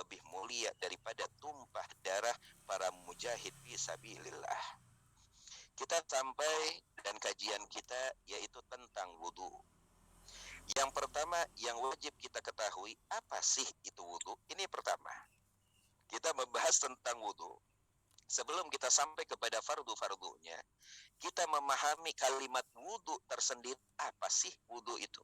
lebih mulia daripada tumpah darah para mujahid fisabilillah. Kita sampai dan kajian kita yaitu tentang wudu. Yang pertama yang wajib kita ketahui, apa sih itu wudu? Ini pertama. Kita membahas tentang wudu. Sebelum kita sampai kepada fardu-fardunya, kita memahami kalimat wudu tersendiri. Apa sih wudu itu?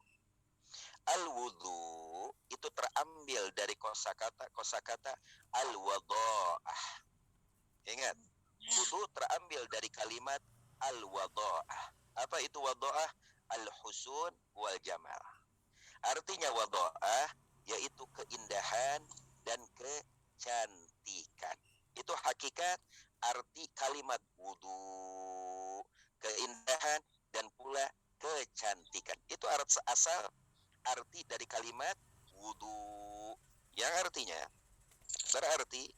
Al-wudu itu terambil dari kosakata al-wadha'ah. Ingat, wudu terambil dari kalimat al-wadha'ah. Apa itu wadha'ah? Al-husun wal jamal. Artinya wadha'ah yaitu keindahan dan kecantikan. Itu hakikat arti kalimat wudu, keindahan dan pula kecantikan. Itu asal arti dari kalimat wudu, yang artinya berarti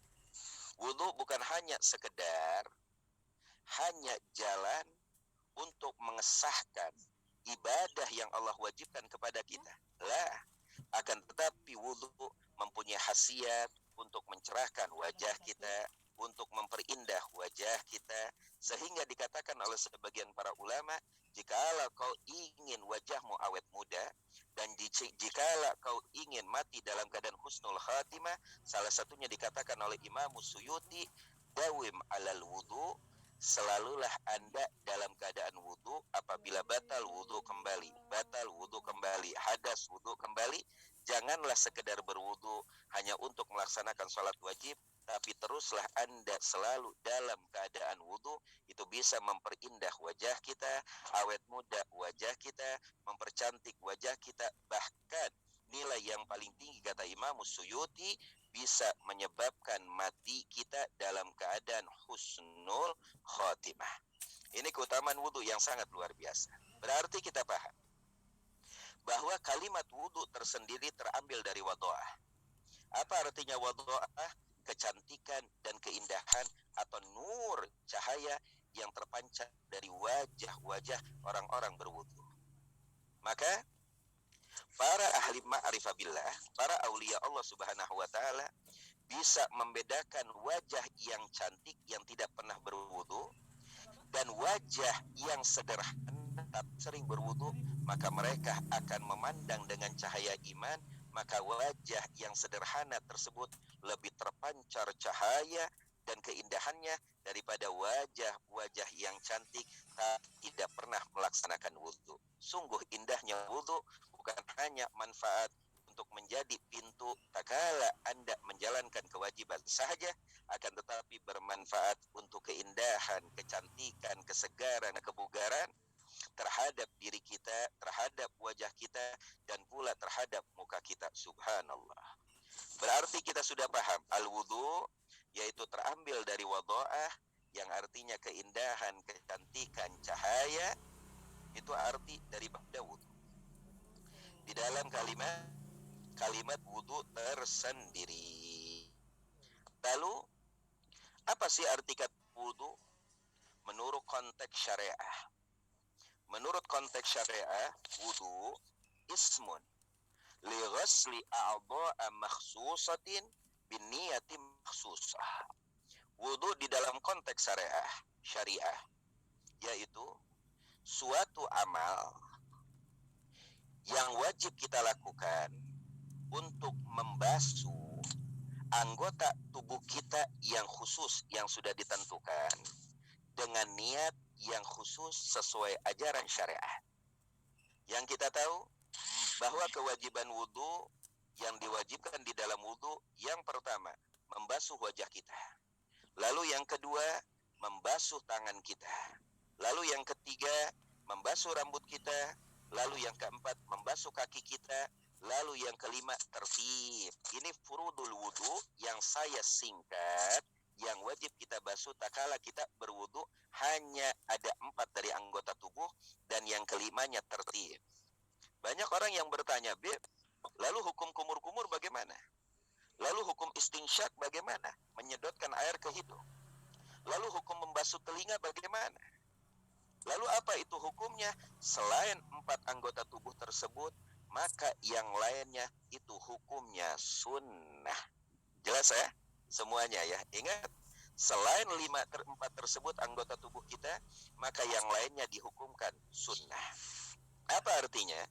wudu bukan hanya sekedar hanya jalan untuk mengesahkan ibadah yang Allah wajibkan kepada kita. Lah, akan tetapi wudu mempunyai khasiat untuk mencerahkan wajah kita, untuk memperindah wajah kita, sehingga dikatakan oleh sebagian para ulama, jikalau kau ingin wajahmu awet muda, dan jikalau kau ingin mati dalam keadaan husnul khatimah, salah satunya dikatakan oleh Imam Suyuti, dawim alal wudu, selalulah Anda dalam keadaan wudu. Apabila batal wudu kembali, hadas wudu kembali, janganlah sekedar berwudu hanya untuk melaksanakan sholat wajib, tapi teruslah Anda selalu dalam keadaan wudu. Itu bisa memperindah wajah kita, awet muda wajah kita, mempercantik wajah kita, bahkan nilai yang paling tinggi kata Imam Suyuti, bisa menyebabkan mati kita dalam keadaan husnul khotimah. Ini keutamaan wudu yang sangat luar biasa. Berarti kita paham bahwa kalimat wudu tersendiri terambil dari wadha'ah. Apa artinya wadha'ah? Kecantikan dan keindahan atau nur, cahaya yang terpancar dari wajah-wajah orang-orang berwudu. Maka para ahli ma'rifah billah, para aulia Allah subhanahu wa ta'ala bisa membedakan wajah yang cantik yang tidak pernah berwudu dan wajah yang sederhana tapi sering berwudu. Maka mereka akan memandang dengan cahaya iman. Maka wajah yang sederhana tersebut lebih terpancar cahaya dan keindahannya daripada wajah-wajah yang cantik tapi tidak pernah melaksanakan wudu. Sungguh indahnya wudu bukan hanya manfaat untuk menjadi pintu tatkala Anda menjalankan kewajiban saja, akan tetapi bermanfaat untuk keindahan, kecantikan, kesegaran, kebugaran terhadap diri kita, terhadap wajah kita, dan pula terhadap muka kita. Subhanallah. Berarti kita sudah paham al-wudu yaitu terambil dari wadha'ah, yang artinya keindahan, kecantikan, cahaya. Itu arti dari ba'da wudu. Di dalam kalimat wudu tersendiri. Lalu apa sih arti kata wudu menurut konteks syariah? Menurut konteks syariah, wudu ismun li ghasli a'dha'a makhsusatin bin niyati makhsusah. Wudu di dalam konteks syariah yaitu suatu amal yang wajib kita lakukan untuk membasuh anggota tubuh kita yang khusus yang sudah ditentukan dengan niat yang khusus sesuai ajaran syariah. Yang kita tahu bahwa kewajiban wudu yang diwajibkan di dalam wudu, yang pertama membasuh wajah kita, lalu yang kedua membasuh tangan kita, lalu yang ketiga membasuh rambut kita, lalu yang keempat membasuh kaki kita, lalu yang kelima tertib. Ini furudul wudu yang saya singkat, yang wajib kita basuh tatkala kita berwudu. Hanya ada 4 dari anggota tubuh dan yang kelimanya tertib. Banyak orang yang bertanya, lalu hukum kumur-kumur bagaimana? Lalu hukum istinsyak bagaimana? Menyedotkan air ke hidung. Lalu hukum membasuh telinga bagaimana? Lalu apa itu hukumnya? Selain 4 anggota tubuh tersebut, maka yang lainnya itu hukumnya sunnah. Jelas ya? Semuanya ya. Ingat, selain empat tersebut anggota tubuh kita, maka yang lainnya dihukumkan sunnah. Apa artinya?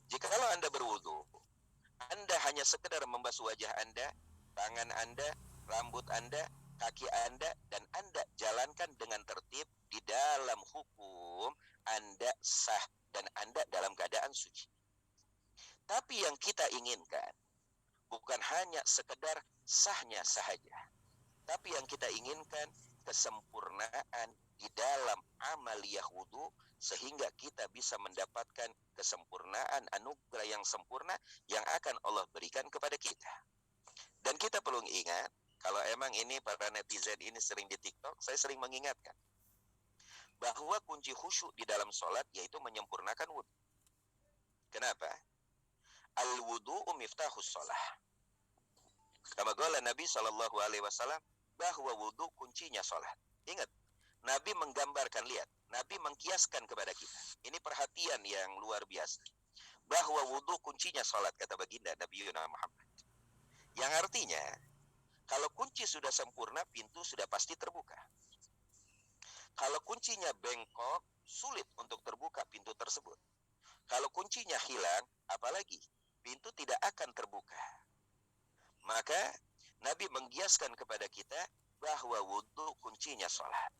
Jikalau Anda berwudu, Anda hanya sekedar membasuh wajah Anda, tangan Anda, rambut Anda, kaki Anda, dan Anda jalankan dengan tertib, di dalam hukum Anda sah dan Anda dalam keadaan suci. Tapi yang kita inginkan bukan hanya sekedar sahnya saja, tapi yang kita inginkan kesempurnaan di dalam amaliyah wudu, sehingga kita bisa mendapatkan kesempurnaan anugerah yang sempurna yang akan Allah berikan kepada kita. Dan kita perlu ingat, kalau emang ini para netizen ini sering di TikTok, saya sering mengingatkan bahwa kunci khusyuk di dalam sholat yaitu menyempurnakan wudu. Kenapa? Al-wudu'u miftahus sholah. Kama qala Nabi SAW, bahwa wudu kuncinya sholat. Ingat, Nabi menggambarkan, lihat, Nabi mengkiaskan kepada kita. Ini perhatian yang luar biasa. Bahwa wudu kuncinya sholat, kata baginda Nabi Yuna Muhammad. Yang artinya, kalau kunci sudah sempurna, pintu sudah pasti terbuka. Kalau kuncinya bengkok, sulit untuk terbuka pintu tersebut. Kalau kuncinya hilang, apalagi pintu tidak akan terbuka. Maka Nabi menggiaskan kepada kita bahwa wudu kuncinya sholat.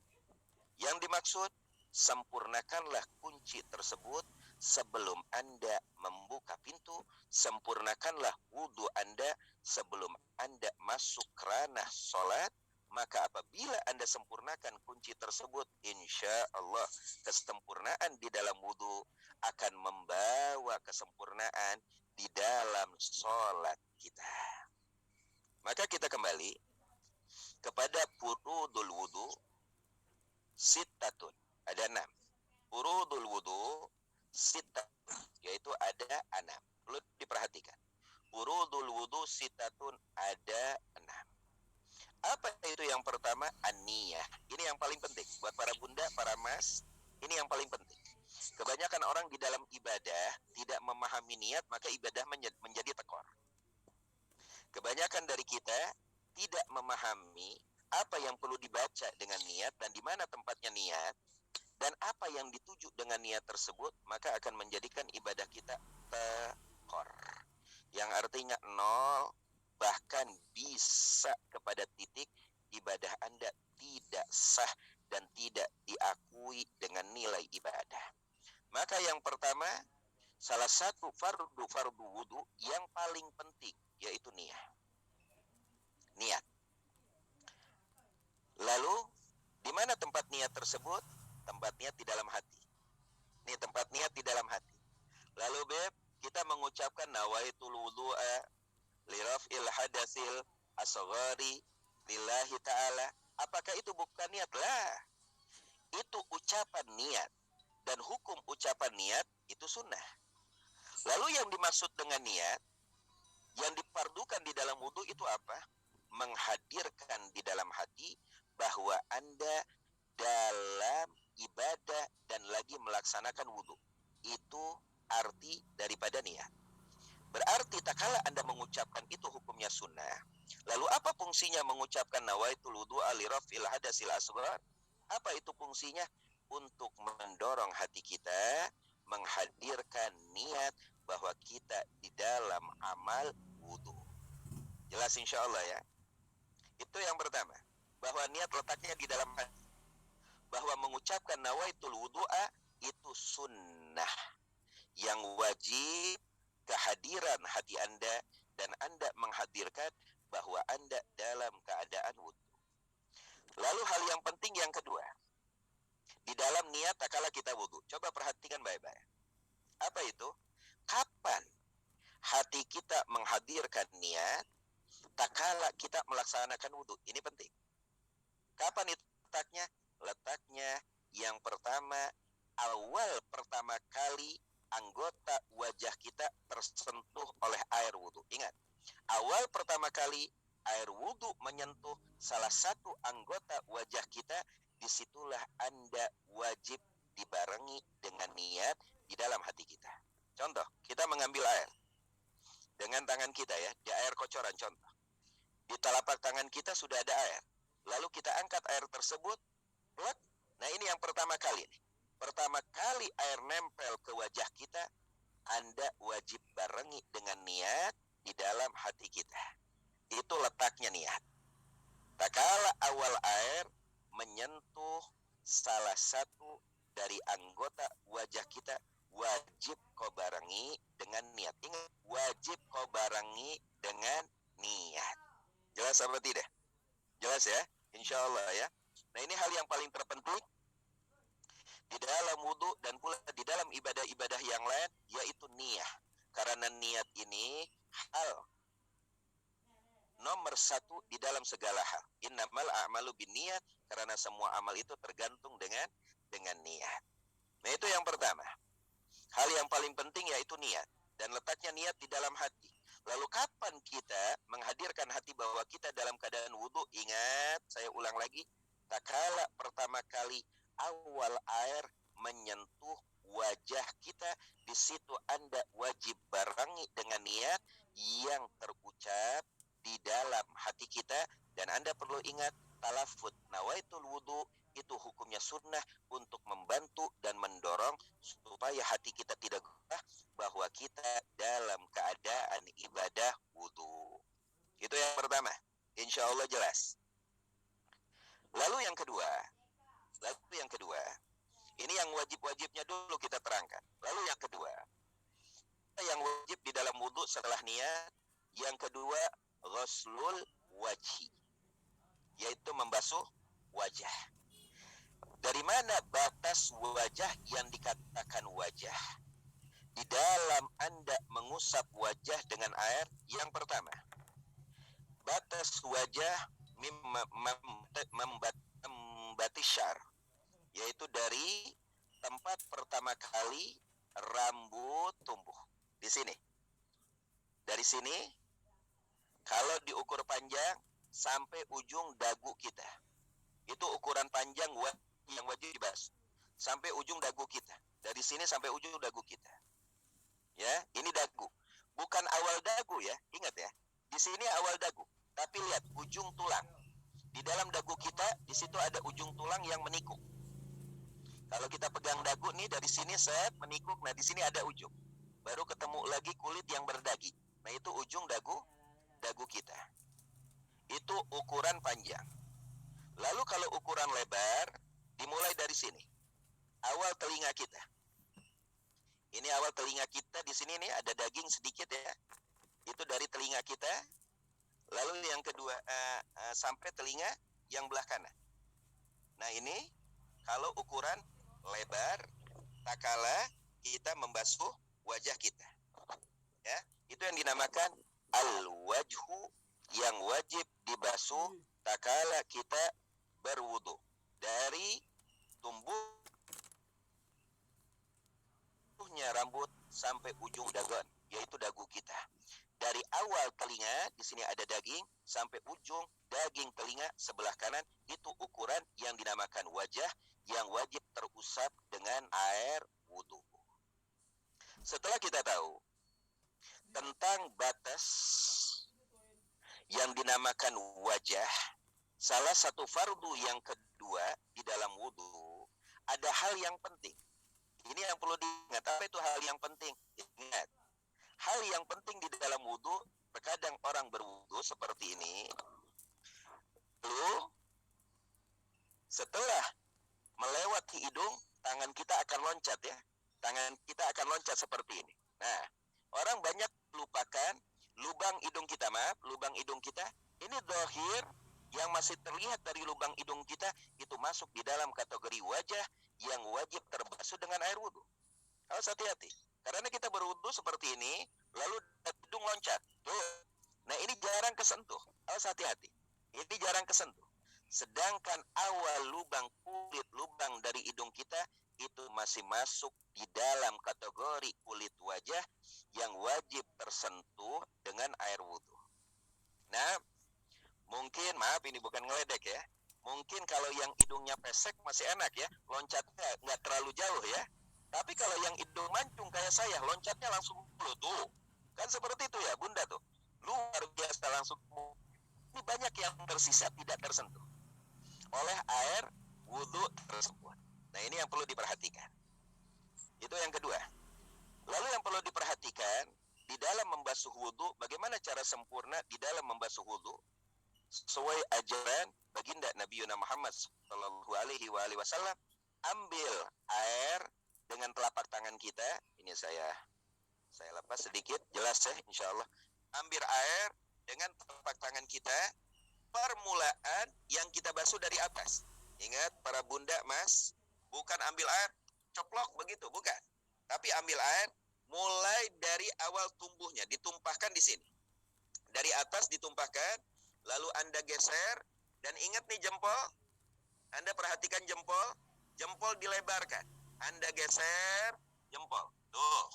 Yang dimaksud, sempurnakanlah kunci tersebut sebelum Anda membuka pintu, sempurnakanlah wudu Anda sebelum Anda masuk ranah sholat. Maka apabila Anda sempurnakan kunci tersebut, insya Allah kesempurnaan di dalam wudu akan membawa kesempurnaan di dalam sholat kita. Maka kita kembali kepada furudul wudu sittatun, ada 6. Furudul wudu sittatun, yaitu ada 6. Perlu diperhatikan. Furudul wudu sittatun, ada 6. Apa itu yang pertama? An-niyah. Ini yang paling penting buat para bunda, para mas. Ini yang paling penting. Kebanyakan orang di dalam ibadah tidak memahami niat, maka ibadah menjadi tekor. Kebanyakan dari kita tidak memahami apa yang perlu dibaca dengan niat dan di mana tempatnya niat, dan apa yang dituju dengan niat tersebut, maka akan menjadikan ibadah kita tekor. Yang artinya 0, bahkan bisa kepada titik ibadah Anda tidak sah dan tidak diakui dengan nilai ibadah. Maka yang pertama, salah satu fardu wudu yang paling penting yaitu niat. Niat. Lalu, di mana tempat niat tersebut? Tempat niat di dalam hati. Ini tempat niat di dalam hati. Lalu Beb, kita mengucapkan nawaitul wudu'a liraf'il hadasil asghari lillahi ta'ala. Apakah itu bukan niat? Lah, itu ucapan niat. Dan hukum ucapan niat itu sunnah. Lalu yang dimaksud dengan niat, yang dipardukan di dalam wudu itu apa? Menghadirkan di dalam hati bahwa Anda dalam ibadah dan lagi melaksanakan wudu. Itu arti daripada niat. Berarti tak kala Anda mengucapkan itu hukumnya sunnah. Lalu apa fungsinya mengucapkan nawaitul wudu'a li raf'il hadasil asghar? Apa itu fungsinya? Untuk mendorong hati kita menghadirkan niat bahwa kita di dalam amal wudu. Jelas insya Allah ya. Itu yang pertama, bahwa niat letaknya di dalam hati. Bahwa mengucapkan nawaitul wudu'a itu sunnah yang wajib kehadiran hati Anda, dan Anda menghadirkan bahwa Anda dalam keadaan wudu. Lalu hal yang penting yang kedua, di dalam niat tak kala kita wudu. Coba perhatikan baik-baik. Apa itu? Kapan hati kita menghadirkan niat tak kala kita melaksanakan wudu? Ini penting. Kapan itu letaknya? Letaknya yang pertama, awal pertama kali anggota wajah kita tersentuh oleh air wudu. Ingat, awal pertama kali air wudu menyentuh salah satu anggota wajah kita, disitulah Anda wajib dibarengi dengan niat di dalam hati kita. Contoh, kita mengambil air dengan tangan kita ya, di air kocoran contoh. Di telapak tangan kita sudah ada air. Lalu kita angkat air tersebut, plek. Nah, ini yang pertama kali. Pertama kali air nempel ke wajah kita, Anda wajib barengi dengan niat di dalam hati kita. Itu letaknya niat. Tak kala awal air menyentuh salah satu dari anggota wajah kita, wajib kau barengi dengan niat. Ingat, wajib kau barengi dengan niat. Jelas apa tidak? Jelas ya? Insya Allah ya. Nah, ini hal yang paling terpenting di dalam wudhu dan pula di dalam ibadah-ibadah yang lain, yaitu niat. Karena niat ini hal nomor satu di dalam segala hal. Innamal a'malu binniyat, karena semua amal itu tergantung dengan niat. Nah, itu yang pertama. Hal yang paling penting yaitu niat, dan letaknya niat di dalam hati. Lalu kapan kita menghadirkan hati bahwa kita dalam keadaan wudhu? Ingat, saya ulang lagi, tak kala pertama kali awal air menyentuh wajah kita, di situ Anda wajib barengi dengan niat yang terucap di dalam hati kita. Dan Anda perlu ingat, talafut nawaitul wudhu itu hukumnya sunnah untuk membantu dan mendorong supaya hati kita tidak gerah bahwa kita dalam keadaan ibadah wudhu. Itu yang pertama. Insya Allah jelas. Lalu yang kedua, ini yang wajib-wajibnya dulu kita terangkan. Lalu yang kedua, yang wajib di dalam wudhu setelah niat, yang kedua, ghuslul wajhi, yaitu membasuh wajah. Dari mana batas wajah yang dikatakan wajah? Di dalam Anda mengusap wajah dengan air, yang pertama, batas wajah membati syar, yaitu dari tempat pertama kali rambut tumbuh. Di sini. Dari sini, kalau diukur panjang, sampai ujung dagu kita. Itu ukuran panjang yang wajib dibasuh. Sampai ujung dagu kita. Dari sini sampai ujung dagu kita. Ya, ini dagu. Bukan awal dagu ya, ingat ya. Di sini awal dagu. Tapi lihat, ujung tulang. Di dalam dagu kita, di situ ada ujung tulang yang menikuk. Kalau kita pegang dagu nih, dari sini set, menikuk. Nah, di sini ada ujung. Baru ketemu lagi kulit yang berdaging. Nah, itu ujung dagu kita. Itu ukuran panjang. Lalu kalau ukuran lebar, dimulai dari sini. Awal telinga kita. Ini awal telinga kita, di sini nih ada daging sedikit ya. Itu dari telinga kita. Lalu yang kedua, sampai telinga yang belah kanan. Nah, ini kalau ukuran lebar, tak kala kita membasuh wajah kita. Ya, itu yang dinamakan al-wajhu, yang wajib dibasuh tak kala kita berwudu. Dari tumbuhnya rambut sampai ujung dagon, yaitu dagu kita. Dari awal telinga, di sini ada daging, sampai ujung daging telinga sebelah kanan, itu ukuran yang dinamakan wajah, yang wajib terusap dengan air wudu. Setelah kita tahu tentang batas yang dinamakan wajah, salah satu fardu yang kedua di dalam wudu, ada hal yang penting. Ini yang perlu diingat. Apa itu hal yang penting? Ingat, hal yang penting di dalam wudu, terkadang orang berwudu seperti ini, lalu setelah melewati hidung, tangan kita akan loncat ya. Tangan kita akan loncat seperti ini. Nah, orang banyak lupakan lubang hidung kita, lubang hidung kita, ini dohir yang masih terlihat dari lubang hidung kita, itu masuk di dalam kategori wajah yang wajib terbasuh dengan air wudhu. Harus hati-hati. Karena kita berwudhu seperti ini, lalu hidung loncat. Tuh. Nah, ini jarang kesentuh. Harus hati-hati. Ini jarang kesentuh. Sedangkan awal lubang kulit, lubang dari hidung kita, itu masih masuk di dalam kategori kulit wajah yang wajib tersentuh dengan air wudhu. Nah, mungkin, maaf ini bukan ngeledek ya, mungkin kalau yang hidungnya pesek masih enak ya, loncatnya nggak terlalu jauh ya. Tapi kalau yang hidung mancung kayak saya, loncatnya langsung tuh. Kan seperti itu ya, Bunda tuh. Luar biasa langsung. tapi banyak yang tersisa tidak tersentuh oleh air wudhu tersebut. Nah, ini yang perlu diperhatikan. Itu yang kedua. Lalu yang perlu diperhatikan, di dalam membasuh wudhu, bagaimana cara sempurna di dalam membasuh wudhu sesuai ajaran baginda Nabi Muhammad Sallallahu Alaihi Wasallam. Ambil air dengan telapak tangan kita. Ini saya lepas sedikit, jelas ya, insya Allah. Ambil air dengan telapak tangan kita. Permulaan yang kita basuh dari atas. Ingat para bunda, mas, bukan ambil air coplok begitu, bukan. Tapi ambil air mulai dari awal tumbuhnya, ditumpahkan di sini. Dari atas ditumpahkan, lalu Anda geser, dan ingat nih jempol, Anda perhatikan jempol, jempol dilebarkan. Anda geser jempol. Tuh.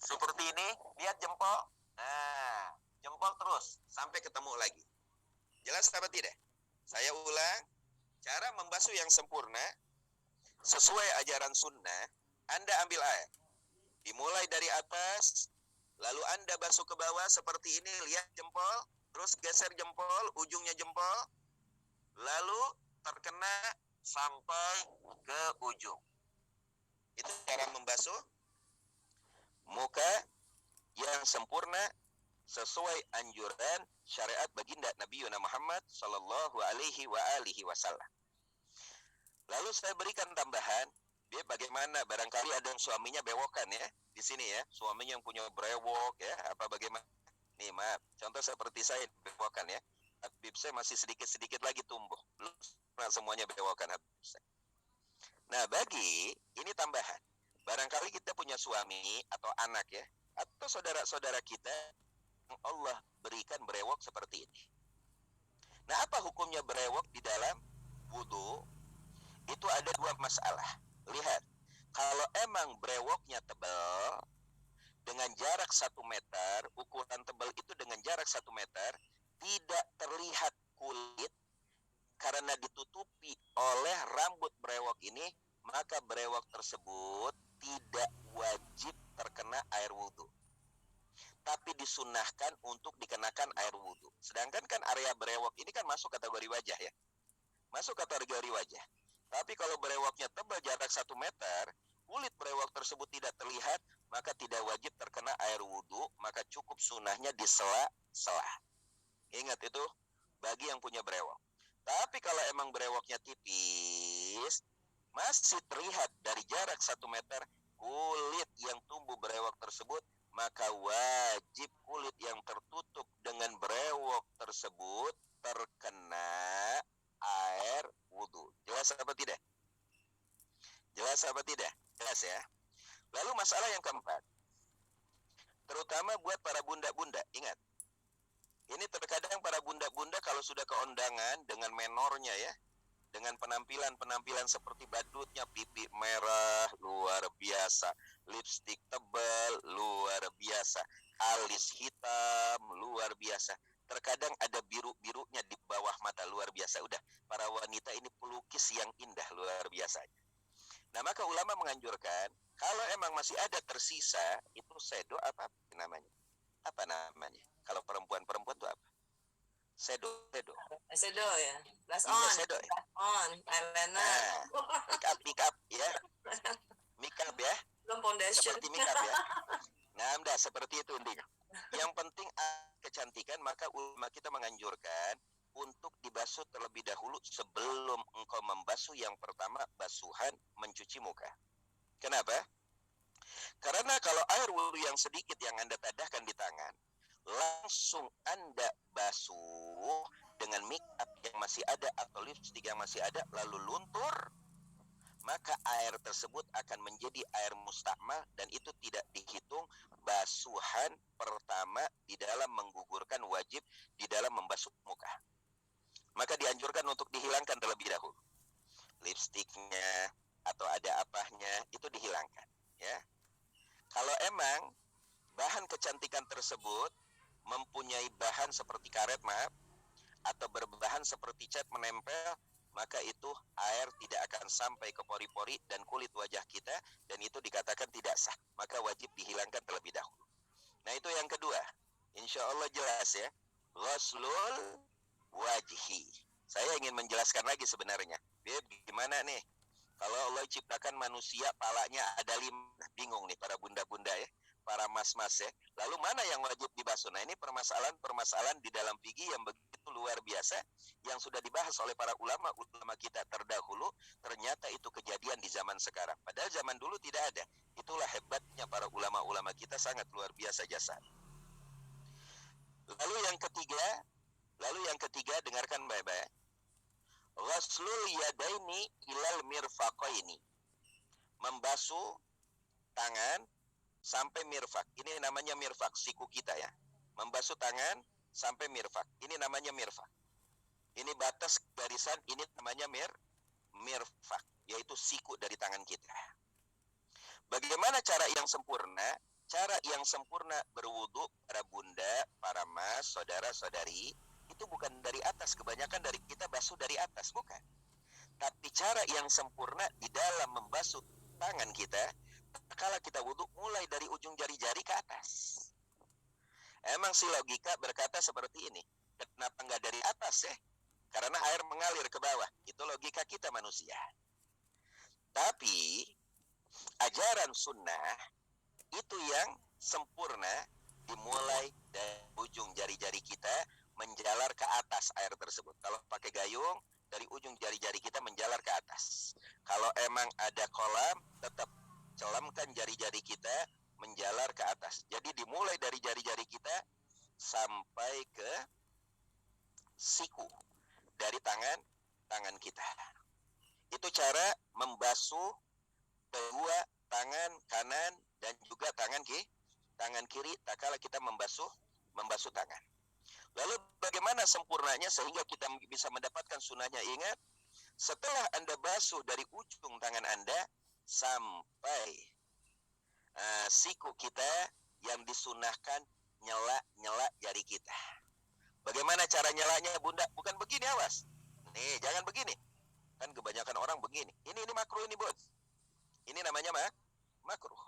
Seperti ini, lihat jempol. Nah, jempol terus sampai ketemu lagi. Jelas apa tidak? Saya ulang, cara membasuh yang sempurna sesuai ajaran sunnah, Anda ambil air. Dimulai dari atas, lalu Anda basuh ke bawah seperti ini, lihat jempol, terus geser jempol, ujungnya jempol, lalu terkena sampai ke ujung. Itu cara membasuh muka yang sempurna sesuai anjuran syariat baginda Nabi Muhammad Sallallahu Alaihi Wasallam. Lalu saya berikan tambahan, bagaimana barangkali ada yang suaminya bewokan ya di sini ya, suaminya yang punya brewok ya, apa bagaimana? Nih maaf, contoh seperti saya bewokan ya, Habib saya masih sedikit lagi tumbuh, belum semuanya bewokan Habib saya. Nah bagi ini tambahan, barangkali kita punya suami atau anak ya, atau saudara-saudara kita yang Allah berikan brewok seperti ini. Nah apa hukumnya brewok di dalam wudhu? Itu ada dua masalah. Lihat, kalau emang brewoknya tebal dengan jarak 1 meter, ukuran tebal itu dengan jarak 1 meter, tidak terlihat kulit karena ditutupi oleh rambut brewok ini, maka brewok tersebut tidak wajib terkena air wudhu, tapi disunahkan untuk dikenakan air wudhu. Sedangkan kan area brewok ini kan masuk kategori wajah ya, masuk kategori wajah. Tapi kalau brewoknya tebal jarak 1 meter, kulit brewok tersebut tidak terlihat, maka tidak wajib terkena air wudhu, maka cukup sunahnya di sela-sela. Ingat itu bagi yang punya brewok. Tapi kalau emang brewoknya tipis, masih terlihat dari jarak 1 meter kulit yang tumbuh brewok tersebut, maka wajib kulit yang tertutup dengan brewok tersebut terkena air wudhu. Jelas apa tidak? Jelas apa tidak? Jelas ya. Lalu masalah yang keempat, terutama buat para bunda-bunda, ingat, ini terkadang para bunda-bunda kalau sudah keondangan dengan menornya ya, dengan penampilan seperti badutnya, pipi merah luar biasa, lipstik tebal luar biasa, alis hitam luar biasa, terkadang ada biru-birunya di bawah mata luar biasa. Udah, para wanita ini pelukis yang indah luar biasa. Nah maka ulama menganjurkan, kalau emang masih ada tersisa, itu sedo apa namanya? Apa namanya? Kalau perempuan-perempuan itu apa? Sedo ya, last on, sedo ya? on, eyeliner, make up ya, make up ya, belum foundation, seperti make up ya. Nah, udah seperti itu intinya. Yang penting kecantikan, maka ulama kita menganjurkan untuk dibasuh terlebih dahulu sebelum engkau membasuh yang pertama, basuhan mencuci muka. Kenapa? Karena kalau air wudhu yang sedikit yang Anda tadahkan di tangan, langsung Anda basuh dengan make up yang masih ada atau lipstick yang masih ada, lalu luntur, maka air tersebut akan menjadi air mustakmal dan itu tidak dihitung basuhan pertama di dalam menggugurkan wajib di dalam membasuh muka. Maka dianjurkan untuk dihilangkan terlebih dahulu lipstiknya atau ada apanya, itu dihilangkan ya. Kalau emang bahan kecantikan tersebut mempunyai bahan seperti karet, maaf, atau berbahan seperti cat menempel, maka itu air tidak akan sampai ke pori-pori dan kulit wajah kita, dan itu dikatakan tidak sah, maka wajib dihilangkan terlebih dahulu. Nah itu yang kedua, insya Allah jelas ya. ghuslul wajhi. Saya ingin menjelaskan lagi sebenarnya. Beb, gimana nih? Kalau Allah ciptakan manusia palanya ada 5, bingung nih para bunda-bunda ya, para mas-mas ya. Lalu mana yang wajib dibasuh? Nah, ini permasalahan di dalam fikih yang begitu luar biasa yang sudah dibahas oleh para ulama kita terdahulu. Ternyata itu kejadian di zaman sekarang. Padahal zaman dulu tidak ada. Itulah hebatnya para ulama-ulama kita, sangat luar biasa jasa. Lalu yang ketiga dengarkan baik-baik. Ghuslul yadaini ilal mirfaqaini. Membasuh tangan sampai mirfak. Ini namanya mirfak, siku kita ya. Membasuh tangan sampai mirfak. Ini namanya mirfak. Ini batas barisan, ini namanya mirfak, yaitu siku dari tangan kita. Bagaimana cara yang sempurna? Cara yang sempurna berwudu, para bunda, para mas, saudara-saudari, itu bukan dari atas. Kebanyakan dari kita basuh dari atas, bukan. Tapi cara yang sempurna di dalam membasuh tangan kita, kalau kita wudu mulai dari ujung jari-jari ke atas. Emang si logika berkata seperti ini. Kenapa nggak dari atas ya? Karena air mengalir ke bawah. Itu logika kita manusia. Tapi ajaran sunnah itu yang sempurna dimulai dari ujung jari-jari kita menjalar ke atas air tersebut. Kalau pakai gayung, dari ujung jari-jari kita menjalar ke atas. Kalau emang ada kolam, tetap celamkan jari-jari kita menjalar ke atas. Jadi dimulai dari jari-jari kita sampai ke siku dari tangan kita. Itu cara membasuh kedua tangan kanan dan juga tangan kiri tatkala kita membasuh tangan. Lalu bagaimana sempurnanya sehingga kita bisa mendapatkan sunnahnya? Ingat, setelah Anda basuh dari ujung tangan Anda sampai siku kita, yang disunahkan nyela jari kita. Bagaimana cara nyelanya, Bunda? Bukan begini, awas. Nih, jangan begini. Kan kebanyakan orang begini. Ini makruh ini, Bud. Ini namanya makruh.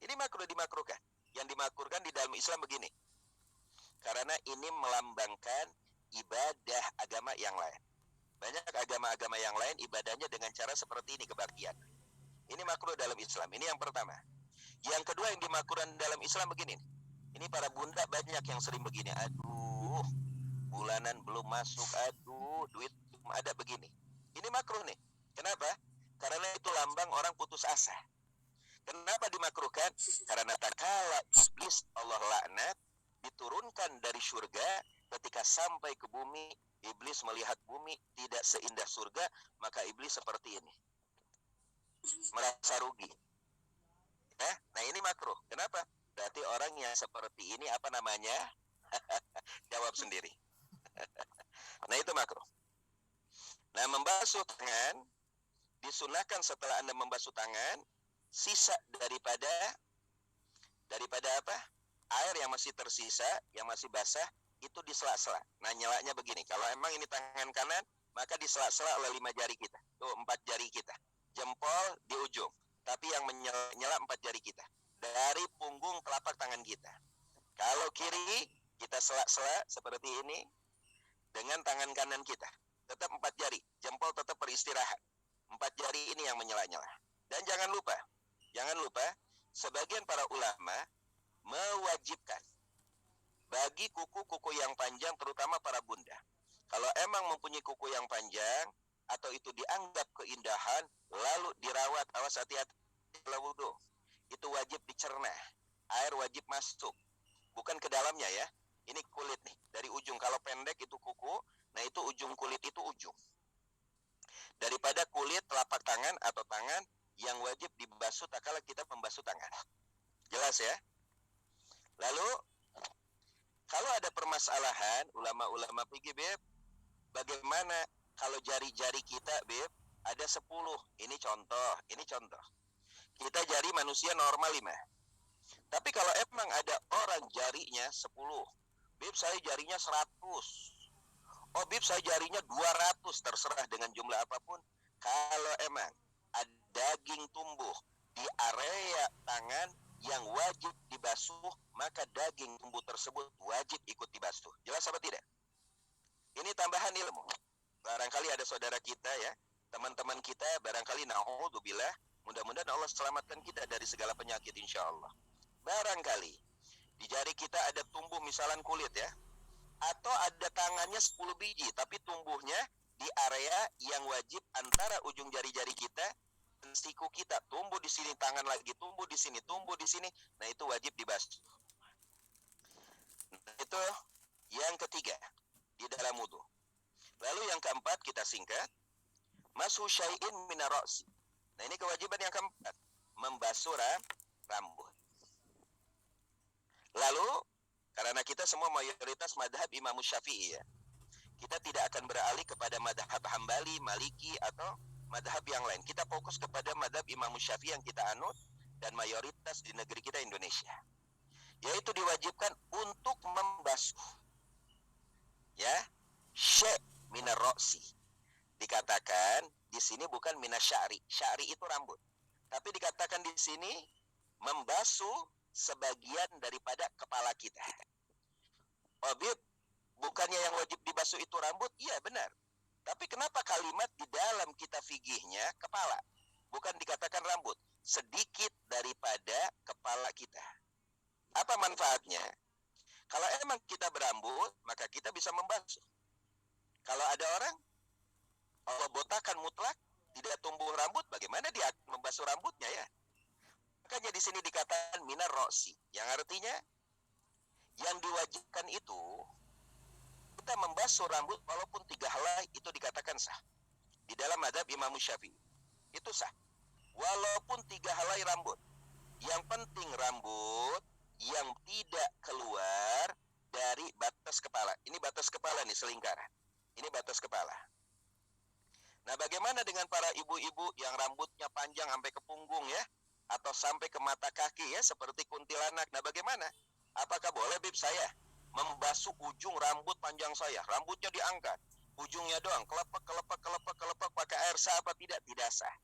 Ini makruh dimakruhkan. Yang dimakruhkan di dalam Islam begini. Karena ini melambangkan ibadah agama yang lain. Banyak agama-agama yang lain ibadahnya dengan cara seperti ini, kebaktian. Ini makruh dalam Islam. Ini yang pertama. Yang kedua yang dimakruhkan dalam Islam begini. Ini para bunda banyak yang sering begini. Aduh, bulanan belum masuk. Aduh, duit belum ada, begini. Ini makruh nih. Kenapa? Karena itu lambang orang putus asa. Kenapa dimakruhkan? Karena tatkala iblis Allah laknat diturunkan dari surga, ketika sampai ke bumi, iblis melihat bumi tidak seindah surga, maka iblis seperti ini, merasa rugi. Nah ini makruh. Kenapa? Berarti orang yang seperti ini apa namanya? Jawab sendiri. Nah itu makruh. Nah, membasuh tangan disunahkan setelah Anda membasuh tangan, sisa daripada apa? Air yang masih tersisa, yang masih basah, itu di sela-sela. Nah, nyelanya begini. Kalau emang ini tangan kanan, maka di sela-sela oleh 5 jari kita. Tuh, 4 jari kita. Jempol di ujung. Tapi yang menyela 4 jari kita. Dari punggung telapak tangan kita. Kalau kiri, kita sela-sela seperti ini dengan tangan kanan kita. Tetap 4 jari. Jempol tetap beristirahat. 4 jari ini yang menyela-nyela. Dan jangan lupa, sebagian para ulama mewajibkan bagi kuku-kuku yang panjang, terutama para bunda. Kalau emang mempunyai kuku yang panjang, atau itu dianggap keindahan, lalu dirawat, awas hati-hati kalau wudu. Itu wajib dicerna. Air wajib masuk. Bukan ke dalamnya ya. Ini kulit nih, dari ujung. Kalau pendek itu kuku, nah itu ujung kulit itu ujung. Daripada kulit telapak tangan atau tangan yang wajib dibasuh tatkala kita membasuh tangan. Jelas ya? Lalu kalau ada permasalahan ulama-ulama fikih, Beb, bagaimana kalau jari-jari kita, Beb, ada 10. Ini contoh. Kita jari manusia normal 5. Tapi kalau emang ada orang jarinya 10, Beb, saya jarinya 100. Oh, Beb, saya jarinya 200, terserah dengan jumlah apapun. Kalau emang ada daging tumbuh di area tangan yang wajib dibasuh, maka daging tumbuh tersebut wajib ikut dibasuh. Jelas apa tidak? Ini tambahan ilmu. Barangkali ada saudara kita ya, teman-teman kita barangkali na'udzubillah, mudah-mudahan Allah selamatkan kita dari segala penyakit insya Allah. Barangkali di jari kita ada tumbuh misalnya kulit ya, atau ada tangannya 10 biji tapi tumbuhnya di area yang wajib antara ujung jari-jari kita dan siku kita, tumbuh di sini, tangan lagi tumbuh di sini, tumbuh di sini. Nah, itu wajib dibasuh. Nah, itu yang ketiga di dalam wudu. Lalu yang keempat kita singkat, mashu syai'in minar ra'si. Nah, ini kewajiban yang keempat, membasuh rambut. Lalu karena kita semua mayoritas madhab Imam Syafi'i ya, kita tidak akan beralih kepada madhab Hambali, Maliki atau madhab yang lain. Kita fokus kepada madhab Imam Syafi'i yang kita anut dan mayoritas di negeri kita Indonesia, yaitu diwajibkan untuk membasuh ya syai' minar ra'si. Dikatakan di sini bukan minas sya'ri. Sya'ri itu rambut. Tapi dikatakan di sini membasuh sebagian daripada kepala kita. Habib, bukannya yang wajib dibasuh itu rambut? Iya, benar. Tapi kenapa kalimat di dalam kitab fikihnya kepala? Bukan dikatakan rambut. Sedikit daripada kepala kita. Apa manfaatnya? Kalau emang kita berambut, maka kita bisa membasuh. Kalau ada orang Allah botakan mutlak, tidak tumbuh rambut, bagaimana dia membasuh rambutnya ya? Makanya di sini dikatakan minar roksi, yang artinya yang diwajibkan itu kita membasuh rambut walaupun 3 helai, itu dikatakan sah. Di dalam mazhab Imam Syafi'i itu sah. Walaupun 3 helai rambut. Yang penting rambut yang tidak keluar dari batas kepala. Ini batas kepala nih, selingkaran. Ini batas kepala. Nah, bagaimana dengan para ibu-ibu yang rambutnya panjang sampai ke punggung ya, atau sampai ke mata kaki ya, seperti kuntilanak? Nah, bagaimana? Apakah boleh bib saya membasuh ujung rambut panjang saya? Rambutnya diangkat, ujungnya doang, kelepek pakai air sah apa tidak? Tidak sah.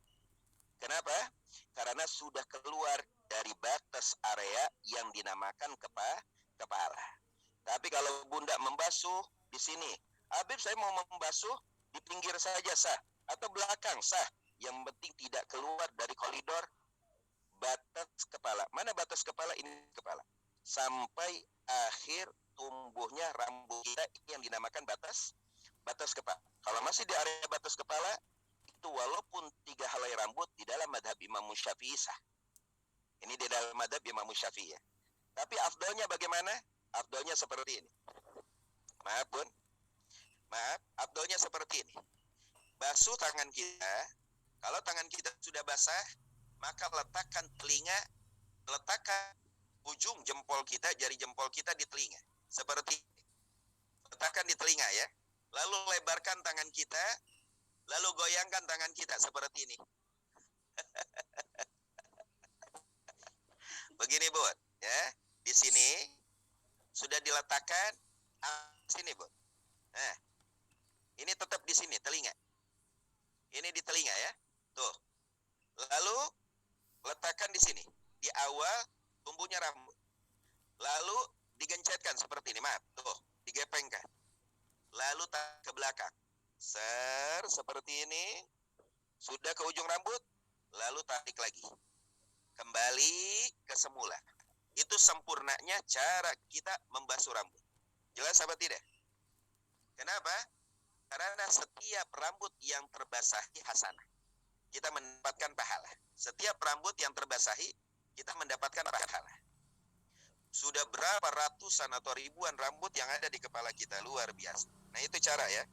Kenapa? Karena sudah keluar dari batas area yang dinamakan kepala. Tapi kalau bunda membasuh di sini, Habib saya mau membasuh di pinggir saja sah, atau belakang sah, yang penting tidak keluar dari koridor batas kepala. Mana batas kepala? Ini kepala. Sampai akhir tumbuhnya rambut kita yang dinamakan batas kepala. Kalau masih di area batas kepala, itu walaupun 3 helai rambut di dalam madhab Imam Syafi'i sah. Ini di dalam madhab Imam Syafi'i ya. Tapi afdolnya bagaimana? Afdolnya seperti ini. Maaf, afdolnya seperti ini. Basuh tangan kita. Kalau tangan kita sudah basah, maka letakkan ujung jempol kita, jari jempol kita di telinga. Seperti ini. Letakkan di telinga ya. Lalu lebarkan tangan kita, lalu goyangkan tangan kita seperti ini. Begini, Bud, ya. Di sini sudah diletakkan sini, Bud. Nah, ini tetap di sini telinga. Ini di telinga ya. Tuh. Lalu letakkan di sini, di awal tumbuhnya rambut. Lalu digencetkan seperti ini, maaf. Tuh, digepengkan. Lalu ke belakang. Seperti ini. Sudah ke ujung rambut, lalu tarik lagi. Kembali ke semula. Itu sempurnanya cara kita membasuh rambut. Jelas apa tidak? Kenapa? Karena setiap rambut yang terbasahi hasanah, kita mendapatkan pahala. Setiap rambut yang terbasahi, kita mendapatkan pahala. Sudah berapa ratusan atau ribuan rambut yang ada di kepala kita, luar biasa. Nah, itu cara ya,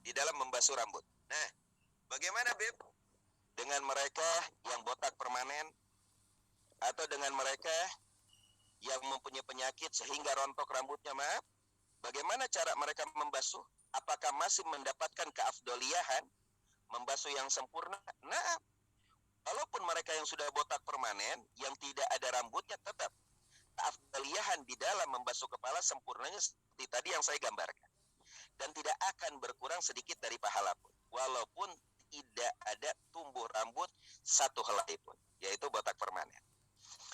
di dalam membasuh rambut. Nah, bagaimana Beb? Dengan mereka yang botak permanen, atau dengan mereka yang mempunyai penyakit sehingga rontok rambutnya, maaf, bagaimana cara mereka membasuh? Apakah masih mendapatkan keafdoliahan membasuh yang sempurna? Nah, walaupun mereka yang sudah botak permanen, yang tidak ada rambutnya, tetap keafdoliahan di dalam membasuh kepala sempurnanya seperti tadi yang saya gambarkan. Dan tidak akan berkurang sedikit dari pahala pun, walaupun tidak ada tumbuh rambut satu helai pun, yaitu botak permanen.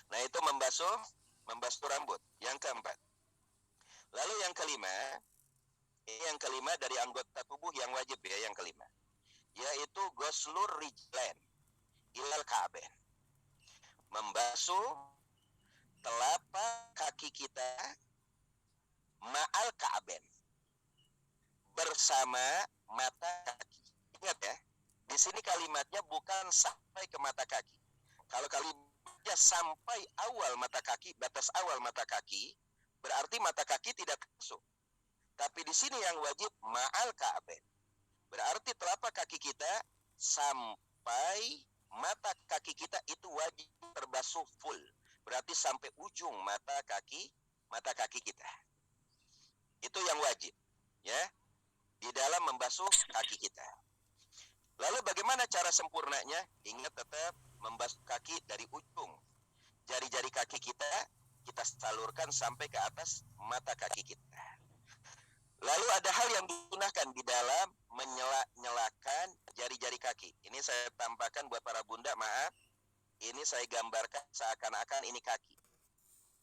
Nah, itu membasuh rambut. Yang keempat. Lalu yang kelima, ini yang kelima dari anggota tubuh yang wajib ya, yang kelima. Yaitu ghuslur rijlain ilal ka'bain. Membasuh telapak kaki kita ma'al ka'bain. Bersama mata kaki. Ingat ya, di sini kalimatnya bukan sampai ke mata kaki. Kalau kalimatnya sampai awal mata kaki, batas awal mata kaki, berarti mata kaki tidak masuk. Tapi di sini yang wajib ma'al ka'bain. Berarti telapak kaki kita sampai mata kaki kita itu wajib terbasuh full. Berarti sampai ujung mata kaki kita. Itu yang wajib, ya, di dalam membasuh kaki kita. Lalu bagaimana cara sempurnanya? Ingat, tetap membasuh kaki dari ujung jari-jari kaki kita salurkan sampai ke atas mata kaki kita. Lalu ada hal yang digunakan di dalam menyela-nyelakan jari-jari kaki. Ini saya tampakkan buat para bunda, maaf. Ini saya gambarkan seakan-akan ini kaki.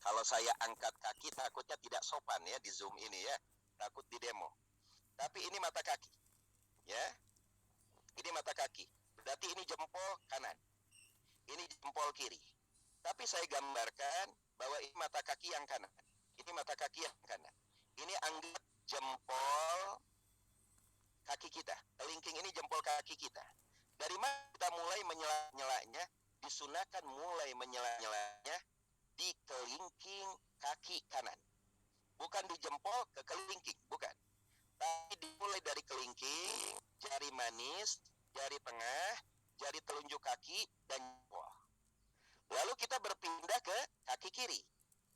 Kalau saya angkat kaki takutnya tidak sopan ya di Zoom ini ya. Takut di demo. Tapi ini mata kaki. Ya. Ini mata kaki. Berarti ini jempol kanan. Ini jempol kiri. Tapi saya gambarkan bahwa ini mata kaki yang kanan. Ini mata kaki yang kanan. Ini anggap jempol kaki kita. Kelingking ini jempol kaki kita. Dari mana kita mulai menyela-nyelanya? Disunahkan mulai menyela-nyelanya di kelingking kaki kanan. Bukan di jempol ke kelingking, bukan. Tapi dimulai dari kelingking, jari manis, jari tengah, jari telunjuk kaki, dan jempol. Lalu kita berpindah ke kaki kiri.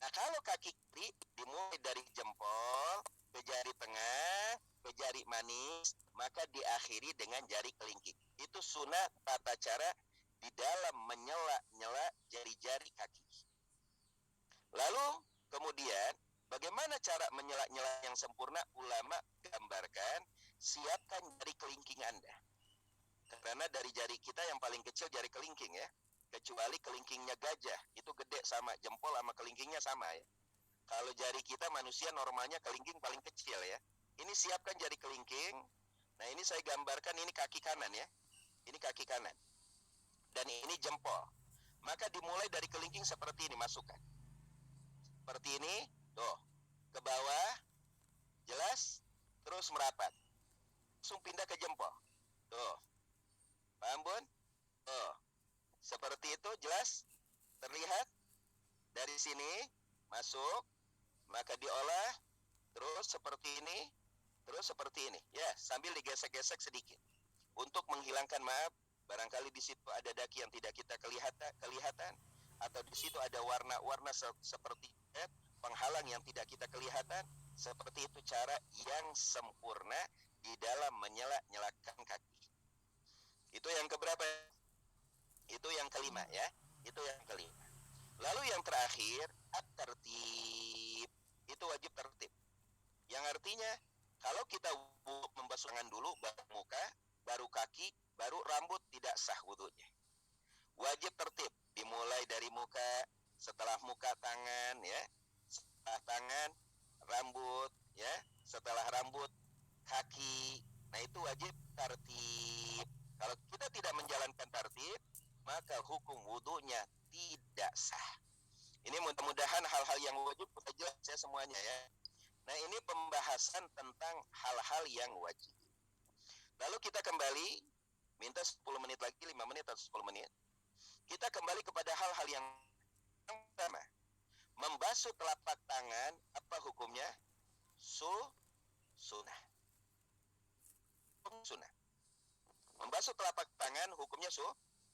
Nah, kalau kaki kiri dimulai dari jempol ke jari tengah, ke jari manis, maka diakhiri dengan jari kelingking. Itu sunah tata cara di dalam menyela-nyela jari-jari kaki. Lalu kemudian bagaimana cara menyela-nyela yang sempurna? Ulama gambarkan, siapkan jari kelingking Anda. Karena dari jari kita yang paling kecil jari kelingking ya. Kecuali kelingkingnya gajah, itu gede sama, jempol sama kelingkingnya sama ya. Kalau jari kita manusia normalnya kelingking paling kecil ya. Ini siapkan jari kelingking. Nah, ini saya gambarkan, ini kaki kanan ya. Ini kaki kanan. Dan ini jempol. Maka dimulai dari kelingking seperti ini, masukkan. Seperti ini, tuh. Ke bawah, jelas, terus merapat. Langsung pindah ke jempol. Tuh. Paham, Bun? Tuh. Seperti itu, jelas? Terlihat? Dari sini, masuk, maka diolah, terus seperti ini, terus seperti ini. Ya, sambil digesek-gesek sedikit. Untuk menghilangkan, maaf, barangkali di situ ada daki yang tidak kita kelihatan, atau di situ ada warna-warna seperti penghalang yang tidak kita kelihatan. Seperti itu cara yang sempurna di dalam menyela-nyelakan kaki. Itu yang keberapa? Itu yang kelima ya. Itu yang kelima. Lalu yang terakhir, at-tertib. Itu wajib tertib. Yang artinya, kalau kita membasuh tangan dulu, baru muka, baru kaki, baru rambut, tidak sah wudunya. Wajib tertib. Dimulai dari muka, setelah muka tangan ya, setelah tangan rambut ya, setelah rambut kaki. Nah, itu wajib tertib. Kalau kita tidak menjalankan tertib, maka hukum wudunya tidak sah. Ini mudah-mudahan hal-hal yang wajib sudah jelas ya semuanya ya. Nah, ini pembahasan tentang hal-hal yang wajib. Lalu kita kembali, minta 10 menit lagi, 5 menit atau 10 menit. Kita kembali kepada hal-hal yang pertama. Membasuh telapak tangan, apa hukumnya? Sunnah. Sunnah. Membasuh telapak tangan hukumnya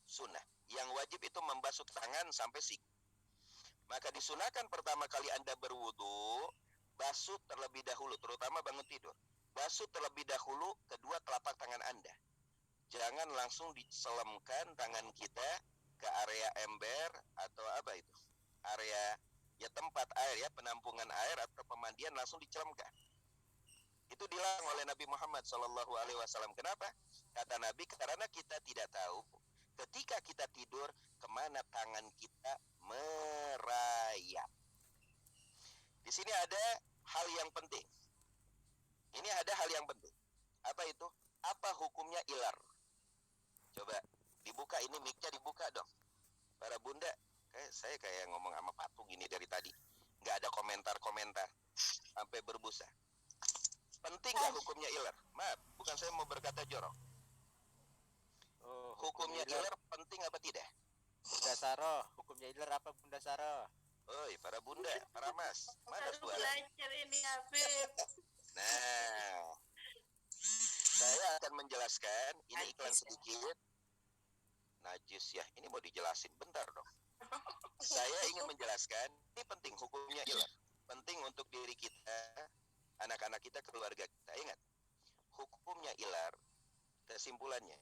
sunnah. Yang wajib itu membasuh tangan sampai siku. Maka disunahkan pertama kali Anda berwudu, basuh terlebih dahulu, terutama bangun tidur. Basuh terlebih dahulu kedua telapak tangan Anda. Jangan langsung diselemkan tangan kita ke area ember atau apa itu? Area ya tempat air ya, penampungan air atau pemandian langsung dicelemkan. Itu dilarang oleh Nabi Muhammad SAW. Kenapa? Kata Nabi, karena kita tidak tahu ketika kita tidur kemana tangan kita merayap. Di sini ada hal yang penting. Ini ada hal yang penting. Apa itu? Apa hukumnya ilar? Coba dibuka, ini mic-nya dibuka dong. Para bunda, saya kayak ngomong sama patung ini dari tadi. Nggak ada komentar-komentar. Sampai berbusa. Penting nggak hukumnya ilar? Maaf, bukan saya mau berkata jorok. Hukumnya ilar penting apa tidak? Bunda Saro, hukumnya iler apa Bunda Saro? Oi, para bunda, para mas, mana suara? Belajar ini Habib. Nah, saya akan menjelaskan. Ini iklan sedikit. Najis ya, ini mau dijelasin bentar dong. Saya ingin menjelaskan, ini penting hukumnya ilar. Penting untuk diri kita, anak-anak kita, keluarga kita. Ingat, hukumnya ilar, kesimpulannya,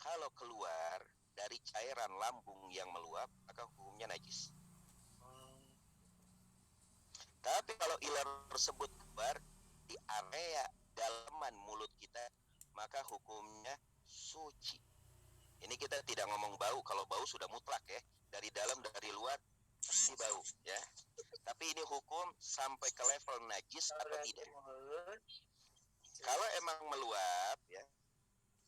kalau keluar dari cairan lambung yang meluap, maka hukumnya najis. Tapi kalau ilar tersebut keluar di area dalaman mulut kita, maka hukumnya suci. Ini kita tidak ngomong bau, kalau bau sudah mutlak ya. Dari dalam, dari luar, pasti bau ya. Tapi ini hukum sampai ke level najis atau tidak. Kalau emang meluap ya,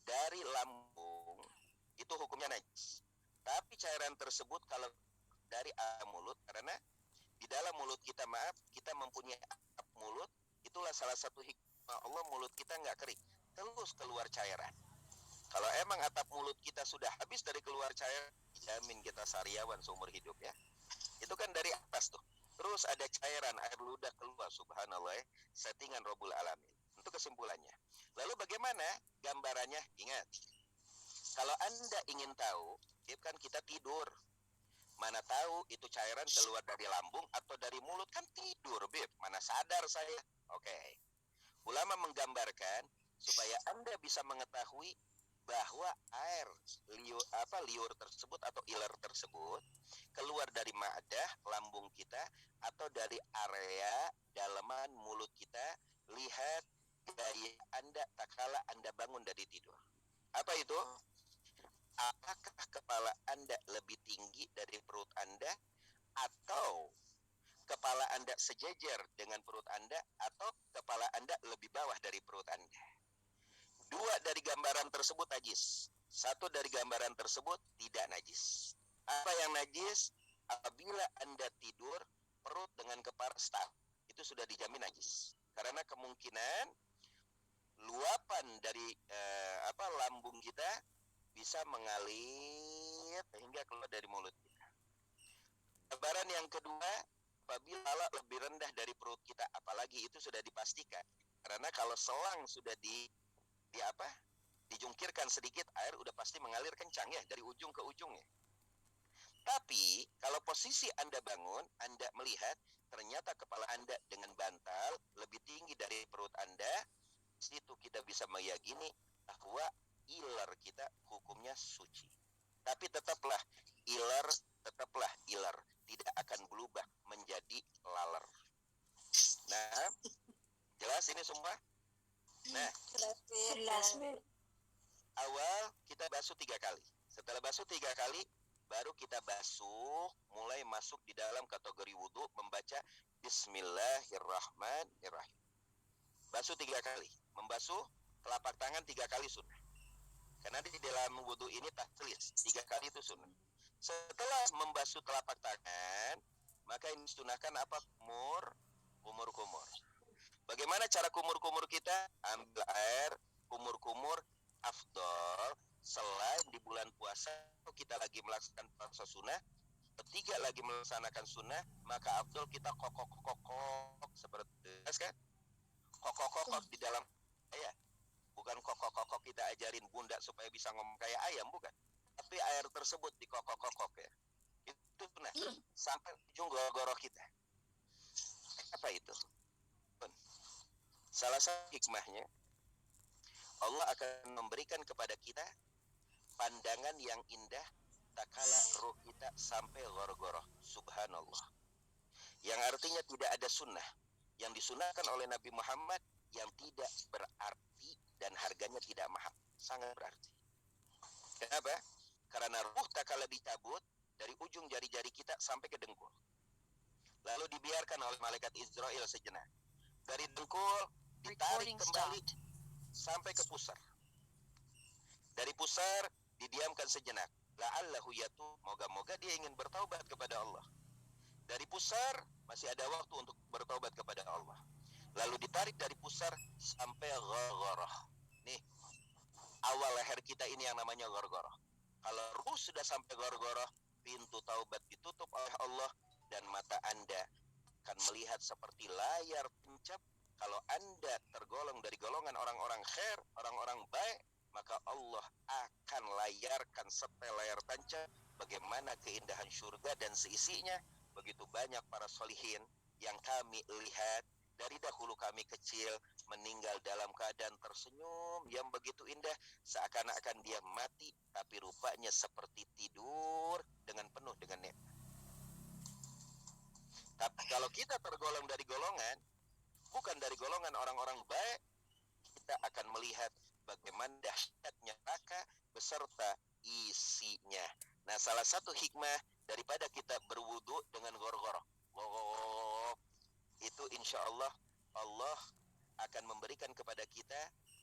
dari lambung, itu hukumnya najis. Tapi cairan tersebut kalau dari mulut, karena di dalam mulut kita, maaf, kita mempunyai atap mulut. Itulah salah satu hikmah Allah, mulut kita nggak kering, terus keluar cairan. Kalau emang atap mulut kita sudah habis dari keluar cairan, jamin kita sariawan seumur hidup ya. Itu kan dari atas tuh. Terus ada cairan, air ludah keluar, subhanallah ya. Settingan Rabbul Alamin. Itu kesimpulannya. Lalu bagaimana gambarannya? Ingat, kalau Anda ingin tahu, kan kita tidur. Mana tahu itu cairan keluar dari lambung atau dari mulut, kan tidur, Beb. Mana sadar saya. Oke. Ulama menggambarkan supaya Anda bisa mengetahui bahwa air liur tersebut atau iler tersebut keluar dari ma'dah, lambung kita, atau dari area dalaman mulut kita. Lihat gaya Anda tak kala Anda bangun dari tidur. Apa itu? Apakah kepala Anda lebih tinggi dari perut Anda, atau kepala Anda sejajar dengan perut Anda, atau kepala Anda lebih bawah dari perut Anda? Dua dari gambaran tersebut najis. Satu dari gambaran tersebut tidak najis. Apa yang najis? Apabila Anda tidur perut dengan kepala staf, itu sudah dijamin najis. Karena kemungkinan luapan dari lambung kita bisa mengalir hingga keluar dari mulut kita. Gambaran yang kedua, apabila lebih rendah dari perut kita, apalagi itu sudah dipastikan. Karena kalau selang sudah dijungkirkan sedikit, air udah pasti mengalir kencang ya dari ujung ke ujungnya. Tapi kalau posisi Anda bangun, Anda melihat ternyata kepala Anda dengan bantal lebih tinggi dari perut Anda, situ kita bisa meyakini bahwa ilar kita hukumnya suci. Tapi tetaplah ilar, tidak akan berubah menjadi laler. Nah, jelas ini semua? Nah, Jelas. awal kita basuh 3 kali. Setelah basuh 3 kali, baru kita basuh, mulai masuk di dalam kategori wudhu, membaca Bismillahirrahmanirrahim. Basuh 3 kali. Membasuh telapak tangan 3 kali sunnah. Karena di dalam wudhu ini taslis, 3 kali itu sunnah. Setelah membasuh telapak tangan, maka ini sunahkan apa? Kumur. Bagaimana cara kumur-kumur kita? Ambil air, kumur-kumur, afdol. Selain di bulan puasa kita lagi melaksanakan puasa sunnah, ketiga lagi melaksanakan sunnah, maka afdol kita kokok seperti itu kan? Kokok di dalam ayam. Bukan kokok kita ajarin bunda supaya bisa ngomong kayak ayam, bukan. Tapi air tersebut dikokok ya. Itu nah sampai ujung goroh kita. Apa itu? Salah satu hikmahnya, Allah akan memberikan kepada kita pandangan yang indah tak kala roh kita sampai goroh-goroh. Subhanallah. Yang artinya tidak ada sunnah yang disunahkan oleh Nabi Muhammad yang tidak berarti dan harganya tidak mahal. Sangat berarti. Kenapa? Karena ruh tak kala dicabut, dari ujung jari-jari kita sampai ke dengkul. Lalu dibiarkan oleh malaikat Israel sejenak. Dari dengkul ditarik kembali sampai ke pusar. Dari pusar didiamkan sejenak. La'allahu yatub, moga-moga dia ingin bertaubat kepada Allah. Dari pusar masih ada waktu untuk bertaubat kepada Allah. Lalu ditarik dari pusar sampai ghargharah. Nih, awal leher kita ini yang namanya ghargharah. Kalau ruh sudah sampai ghargharah, pintu taubat ditutup oleh Allah dan mata Anda akan melihat seperti layar tancap. Kalau Anda tergolong dari golongan orang-orang khair, orang-orang baik, maka Allah akan layarkan seperti layar tancap bagaimana keindahan surga dan seisinya. Begitu banyak para solihin yang kami lihat dari dahulu kami kecil meninggal dalam keadaan tersenyum yang begitu indah, seakan-akan dia mati tapi rupanya seperti tidur dengan penuh dengan nikmat. Tapi kalau kita tergolong dari golongan bukan dari golongan orang-orang baik, kita akan melihat bagaimana dahsyatnya neraka beserta isinya. Nah, salah satu hikmah daripada kita berwudu dengan ghargharah, itu insya Allah Allah akan memberikan kepada kita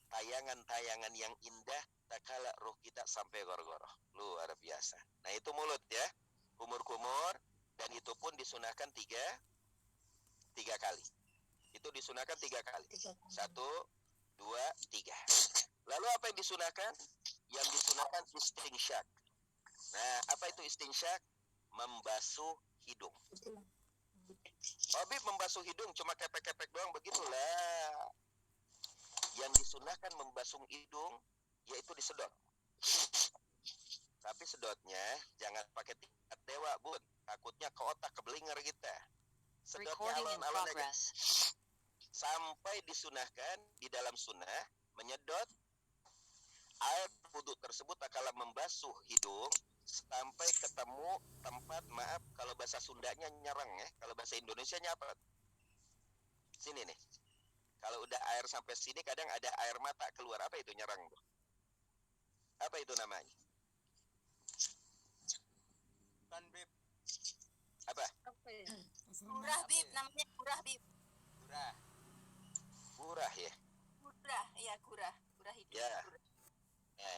tayangan-tayangan yang indah tatkala roh kita sampai ghargharah. Luar biasa. Nah, itu mulut ya, kumur-kumur, dan itu pun disunahkan tiga kali. Itu disunahkan 3 kali. 1, 2, 3. Lalu apa yang disunahkan? Yang disunahkan istinsyak. Nah, apa itu istinsyak? Membasuh hidung. Habib membasuh hidung cuma kepek-kepek doang begitulah. Yang disunahkan membasuh hidung yaitu disedot. Tapi sedotnya jangan pakai tingkat dewa, Bun. Takutnya ke otak, ke belinger kita. Sedotnya alon-alon aja. Sampai disunahkan di dalam sunnah menyedot air wudu tersebut tatkala membasuh hidung sampai ketemu tempat, maaf kalau bahasa Sundanya nyereng ya, kalau bahasa Indonesianya apa? Sini nih. Kalau udah air sampai sini kadang ada air mata keluar, apa itu nyereng tuh? Apa itu namanya? Kan Bib, Apa? Kurah Bib, namanya kurah Bib. murah. Kurah ya. Kurah, iya kurah hidung. Ya. Kurah. Nah,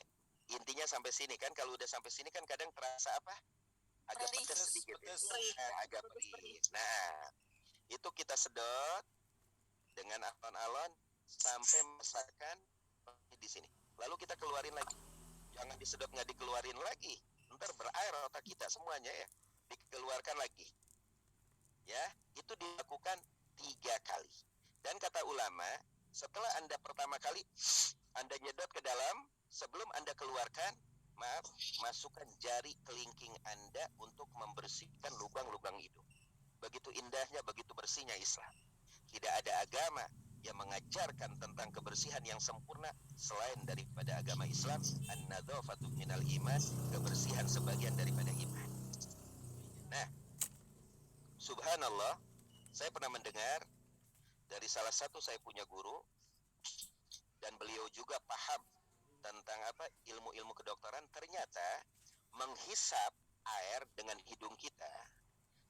intinya sampai sini kan, kalau udah sampai sini kan kadang terasa apa? Agak Perih. pedas sedikit. Pedas. Agak perih. Nah, itu kita sedot dengan alon-alon sampai merasakan di sini. Lalu kita keluarin lagi. Jangan disedot nggak dikeluarin lagi. Ntar berair otak kita semuanya ya. Dikeluarkan lagi. Ya, itu dilakukan 3 kali. Dan kata ulama, setelah Anda pertama kali Anda nyedot ke dalam, sebelum Anda keluarkan, maaf, masukkan jari kelingking Anda untuk membersihkan lubang-lubang hidung. Begitu indahnya, begitu bersihnya Islam. Tidak ada agama yang mengajarkan tentang kebersihan yang sempurna selain daripada agama Islam. An-nadzafatu minal iman, kebersihan sebagian daripada iman. Nah, subhanallah, saya pernah mendengar dari salah satu saya punya guru, dan beliau juga paham tentang apa ilmu-ilmu kedokteran. Ternyata menghisap air dengan hidung kita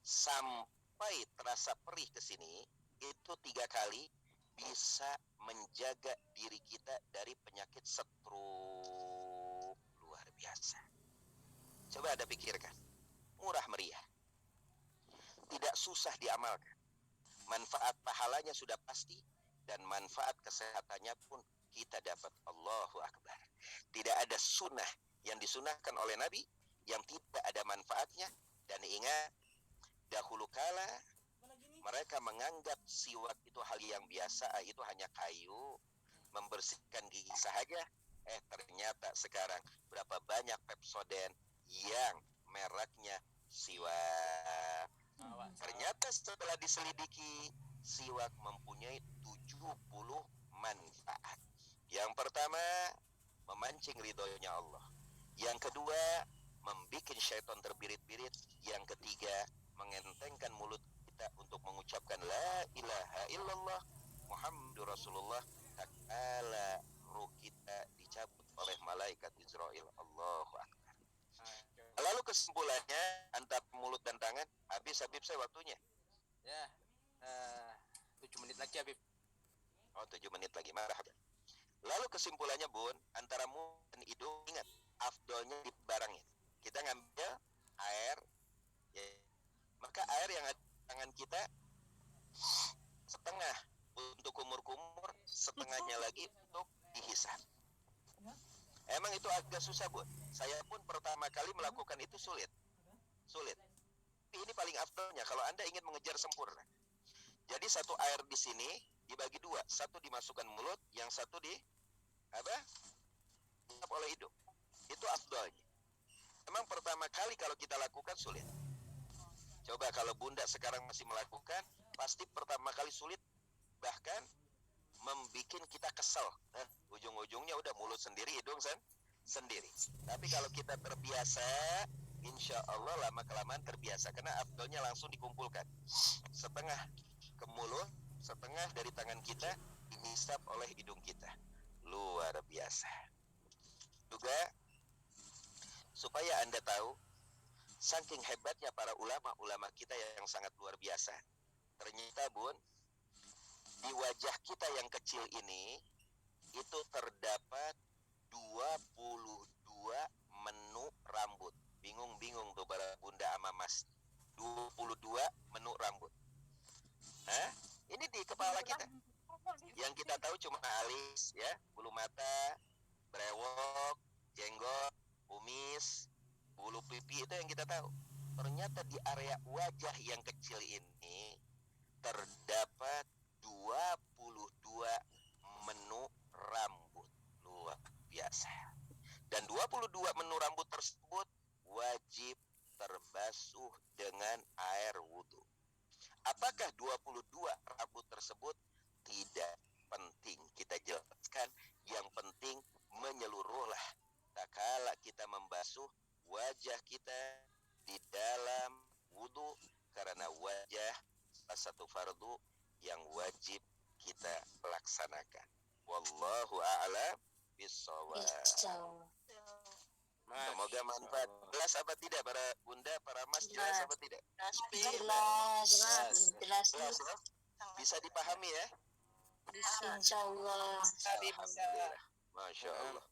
sampai terasa perih ke sini itu 3 kali bisa menjaga diri kita dari penyakit stroke. Luar biasa. Coba Anda pikirkan, murah meriah, tidak susah diamalkan, manfaat pahalanya sudah pasti, dan manfaat kesehatannya pun kita dapat. Allahu Akbar. Tidak ada sunnah yang disunahkan oleh Nabi yang tidak ada manfaatnya. Dan ingat, dahulu kala mereka menganggap siwak itu hal yang biasa, itu hanya kayu, membersihkan gigi saja. Ternyata sekarang berapa banyak Pepsodent yang mereknya siwak. Ternyata setelah diselidiki, siwak mempunyai 70 manfaat. Yang pertama, memancing ridhonya Allah. Yang kedua, membikin syaitan terbirit-birit. Yang ketiga, mengentengkan mulut kita untuk mengucapkan la ilaha illallah Muhammadur Rasulullah. Tatkala ruh kita dicabut oleh malaikat Israel. Allahu Akbar. Lalu kesimpulannya antara mulut dan tangan, habis saya waktunya. Ya, 7 menit lagi Habib. Oh, 7 menit lagi, marah. Lalu kesimpulannya Bun, antara mulut dan hidung, ingat, afdolnya dibarangin. Kita ngambil air, ya. Maka air yang ada di tangan kita setengah untuk kumur-kumur, setengahnya lagi untuk dihisap. Emang itu agak susah Bun. Saya pun pertama kali melakukan itu sulit. Tapi ini paling afdolnya kalau Anda ingin mengejar sempurna. Jadi satu air di sini dibagi dua, satu dimasukkan mulut, yang satu di dihisap oleh hidung. Itu afdolnya. Memang pertama kali kalau kita lakukan sulit. Coba kalau Bunda sekarang masih melakukan, pasti pertama kali sulit, bahkan membikin kita kesel. Ujung-ujungnya udah mulut sendiri, hidung sendiri. Tapi kalau kita terbiasa, insya Allah lama-kelamaan terbiasa. Karena afdolnya langsung dikumpulkan. Setengah ke mulut, setengah dari tangan kita dihisap oleh hidung kita. Luar biasa. Juga supaya Anda tahu saking hebatnya para ulama kita yang sangat luar biasa. Ternyata Bun, di wajah kita yang kecil ini itu terdapat 22 menu rambut. Bingung tuh para Bunda sama Mas. 22 menu rambut. Ini di kepala kita. Yang kita tahu cuma alis, ya, bulu mata, brewok, jenggot, kumis, bulu pipi, itu yang kita tahu. Ternyata di area wajah yang kecil ini terdapat 22 menu rambut. Luar biasa. Dan 22 menu rambut tersebut wajib terbasuh dengan air wudhu. Apakah 22 rambut tersebut? Tidak penting kita jelaskan. Yang penting menyeluruhlah. Tak kala kita membasuh wajah kita di dalam wudhu, karena wajah salah satu fardu yang wajib kita laksanakan. Wallahu a'lam bishawab. Semoga manfaat. Jelas apa tidak para Bunda, para Mas, jelas apa tidak? Jelas ya? Bisa dipahami ya? Insyaallah. Alhamdulillah. Masya Allah.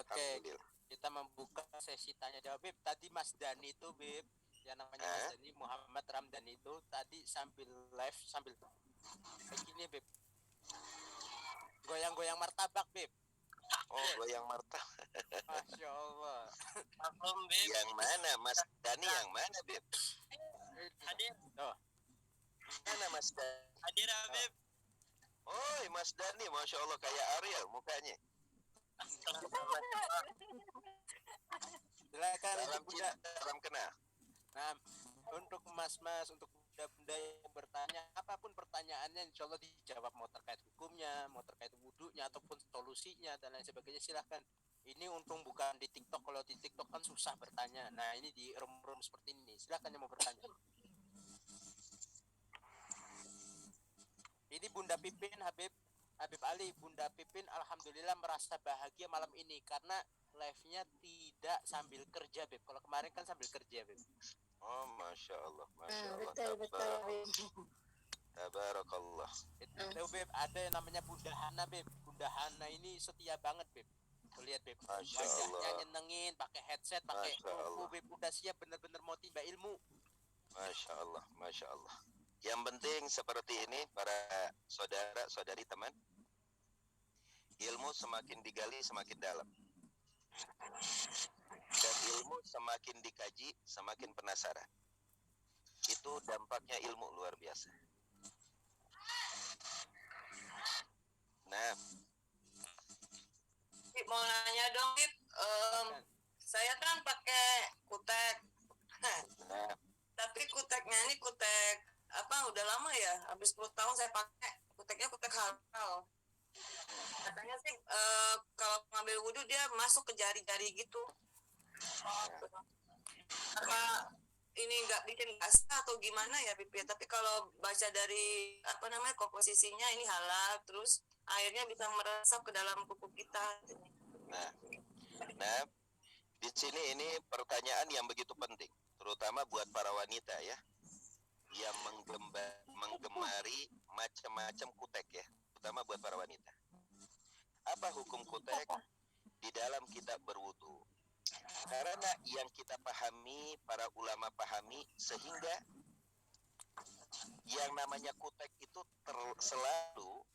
Oke, Alhamdulillah. kita membuka sesi tanya jawab Bib. Tadi Mas Dani itu Bib, yang namanya Mas Dani Muhammad Ramdan itu tadi sambil live sambil begini Bib, goyang-goyang martabak Bib. Oh, goyang martabak. Masya Allah. Yang mana Mas Dani, yang mana Bib? Hadir. Oh, Mana Mas Dani? hadir Bib. Oh, Mas Dani, Masya Allah kayak Ariel mukanya. Silakan Salam untuk Bunda. cinta, salam kenal. Nah, untuk mas-mas, untuk bunda-bunda yang bertanya, apapun pertanyaannya insya Allah dijawab, mau terkait hukumnya, mau terkait wudhunya, ataupun solusinya, dan lain sebagainya, silahkan. Ini untung bukan di TikTok, kalau di TikTok kan susah bertanya. Nah, ini di room seperti ini, silahkan yang mau bertanya. Ini Bunda Pipin, Habib Ali, Bunda Pipin alhamdulillah merasa bahagia malam ini karena live-nya tidak sambil kerja, Beb. Kalau kemarin kan sambil kerja, Beb. Oh, Masya Allah, Masya Allah. Betul. Tabarakallah. Itu Beb, ada yang namanya Bunda Hana, Beb. Bunda Hana ini setia banget, Beb. Tuh, lihat, Beb. Masya Wajahnya Allah. nyenengin, pakai headset, pakai Masya Allah. Beb. Udah siap bener-bener mau timba ilmu. Masya Allah, Masya Allah. Yang penting seperti ini para saudara-saudari teman, ilmu semakin digali semakin dalam, dan ilmu semakin dikaji semakin penasaran. Itu dampaknya ilmu luar biasa. Nah, Bib, mau nanya dong, Bib. Saya kan pakai kutek. nah, Tapi kuteknya ini kutek apa, udah lama ya, habis 10 tahun saya pakai. Kuteknya kutek halal. Katanya sih kalau ngambil wudhu dia masuk ke jari-jari gitu. Apa ini nggak bikin basah atau gimana ya, Bib? Tapi kalau baca dari apa namanya komposisinya ini halal, terus airnya bisa meresap ke dalam kuku kita. nah, Di sini ini pertanyaan yang begitu penting, terutama buat para wanita ya, yang menggemari macam-macam kutek ya, terutama buat para wanita. Apa hukum kutek di dalam kitab berwudu? Karena yang kita pahami, para ulama pahami, sehingga yang namanya kutek itu selalu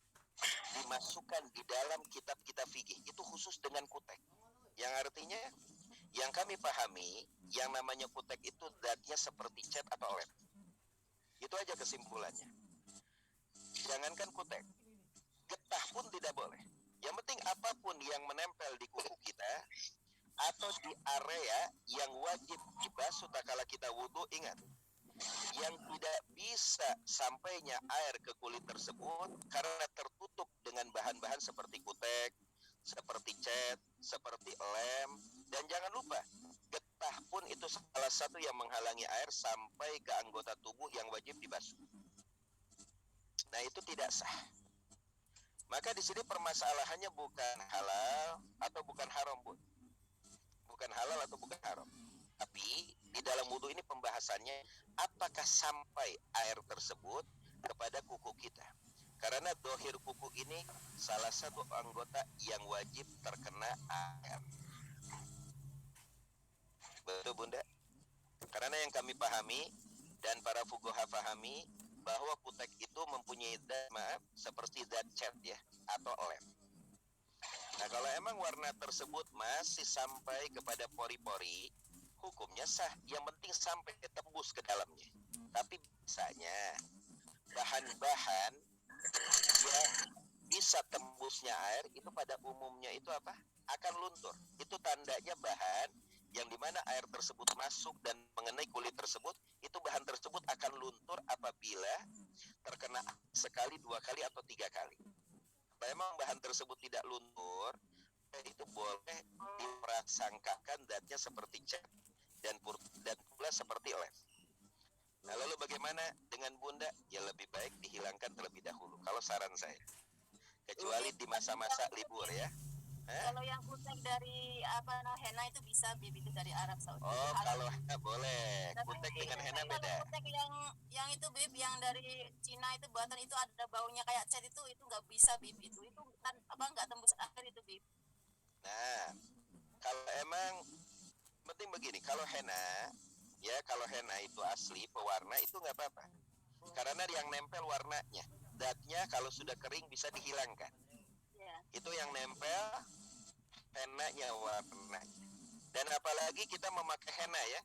dimasukkan di dalam kitab-kitab fikih, itu khusus dengan kutek. Yang artinya, yang kami pahami, yang namanya kutek itu zatnya seperti cat atau lem. Itu aja kesimpulannya. Jangankan kutek, getah pun tidak boleh. Yang penting apapun yang menempel di kuku kita atau di area yang wajib dibasuh tatkala kita wudhu, ingat, yang tidak bisa sampainya air ke kulit tersebut karena tertutup dengan bahan-bahan seperti kutek, seperti cat, seperti lem, dan jangan lupa getah pun itu salah satu yang menghalangi air sampai ke anggota tubuh yang wajib dibasuh. Nah, itu tidak sah. Maka di sini permasalahannya bukan halal atau bukan haram, Bun. Bukan halal atau bukan haram. Tapi di dalam wudhu ini pembahasannya apakah sampai air tersebut kepada kuku kita. Karena dohir kuku ini salah satu anggota yang wajib terkena air. Betul, Bunda? Karena yang kami pahami dan para fuqaha pahami bahwa kutek itu mempunyai zat, seperti zat cat ya, atau lem. Nah, kalau emang warna tersebut masih sampai kepada pori-pori, hukumnya sah. Yang penting sampai tembus ke dalamnya. Tapi biasanya bahan-bahan yang bisa tembusnya air itu pada umumnya itu apa? Akan luntur. Itu tandanya bahan yang dimana air tersebut masuk dan mengenai kulit tersebut, itu bahan tersebut akan luntur apabila terkena sekali, 2 kali, atau 3 kali. Memang bahan tersebut tidak luntur, itu boleh diprasangkakan zatnya seperti cat dan pula seperti lem. Nah, lalu bagaimana dengan Bunda? Ya lebih baik dihilangkan terlebih dahulu, kalau saran saya. Kecuali di masa-masa libur ya. Kalau yang kutek dari henna itu bisa, Bib, itu dari Arab Saudi. Oh, kalau henna boleh. Kutek dengan henna beda. Kalau kutek yang itu, Bib, yang dari Cina itu buatan itu ada baunya kayak cat itu nggak bisa, Bib, itu kan nggak tembus air itu, Bib. Nah, kalau emang penting begini, kalau henna itu asli pewarna itu nggak apa-apa. Karena yang nempel warnanya, zatnya kalau sudah kering bisa dihilangkan. Itu yang nempel henna-nya, warnanya. Dan apalagi kita memakai henna ya,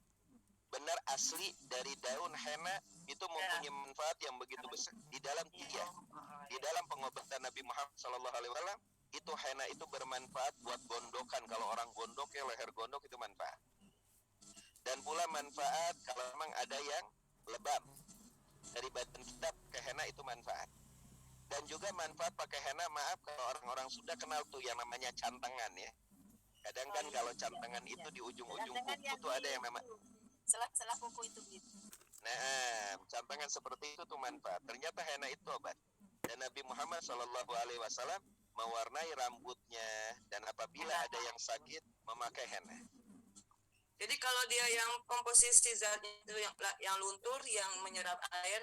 benar asli dari daun henna itu mempunyai manfaat yang begitu besar di dalam di dalam pengobatan Nabi Muhammad SAW. Itu henna itu bermanfaat buat gondokan. Kalau orang gondok ya, leher gondok itu manfaat. Dan pula manfaat kalau memang ada yang lebam dari badan kita, pakai henna itu manfaat. Dan juga manfaat pakai henna, maaf, kalau orang-orang sudah kenal tuh yang namanya cantengan ya. Kadang kan kalau cantengan itu di ujung-ujung kuku tuh ada yang namanya selah kuku itu, gitu. Nah, cantengan seperti itu tuh manfaat. Ternyata henna itu obat. Dan Nabi Muhammad SAW mewarnai rambutnya, dan apabila ada yang sakit memakai henna. Jadi kalau dia yang komposisi zatnya itu yang luntur, yang menyerap air,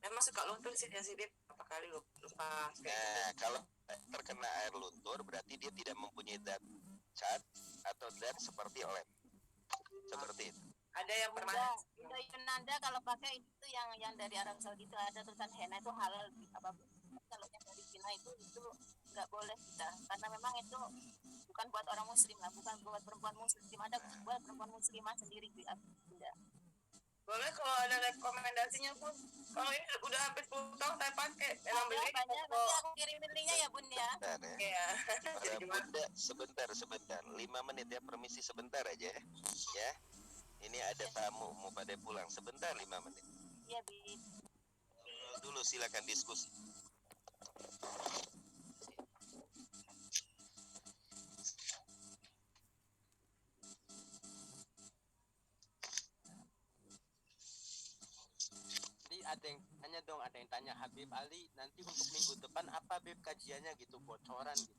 memang suka luntur sih ya sih, Bib. Berapa kali lupa. Nah, kalau terkena air luntur berarti dia tidak mempunyai zat cat atau zat seperti lem. Seperti itu. Ada yang permanen. Udah Yunanda kalau pakai itu yang dari Arab Saudi itu ada tulisan henna itu halal, apapun. Kalau yang dari Cina itu nggak boleh kita, karena memang itu bukan buat orang muslim lah, bukan buat perempuan muslim, ada buat perempuan muslimah sendiri, Bunda. Boleh kalau ada rekomendasinya, Bun. Kalau ini udah hampir 10 tahun saya pakai. Memang beli. Banyak, nanti aku kirimin linknya ya, Bun ya. Iya. Bunda, sebentar. 5 menit ya, permisi sebentar aja ya. Ini ada tamu mau pada pulang, sebentar 5 menit. Iya, Bi. Dulu silakan diskusi. Ada yang tanya Habib Ali, nanti untuk minggu depan apa Bib kajiannya gitu, bocoran gitu.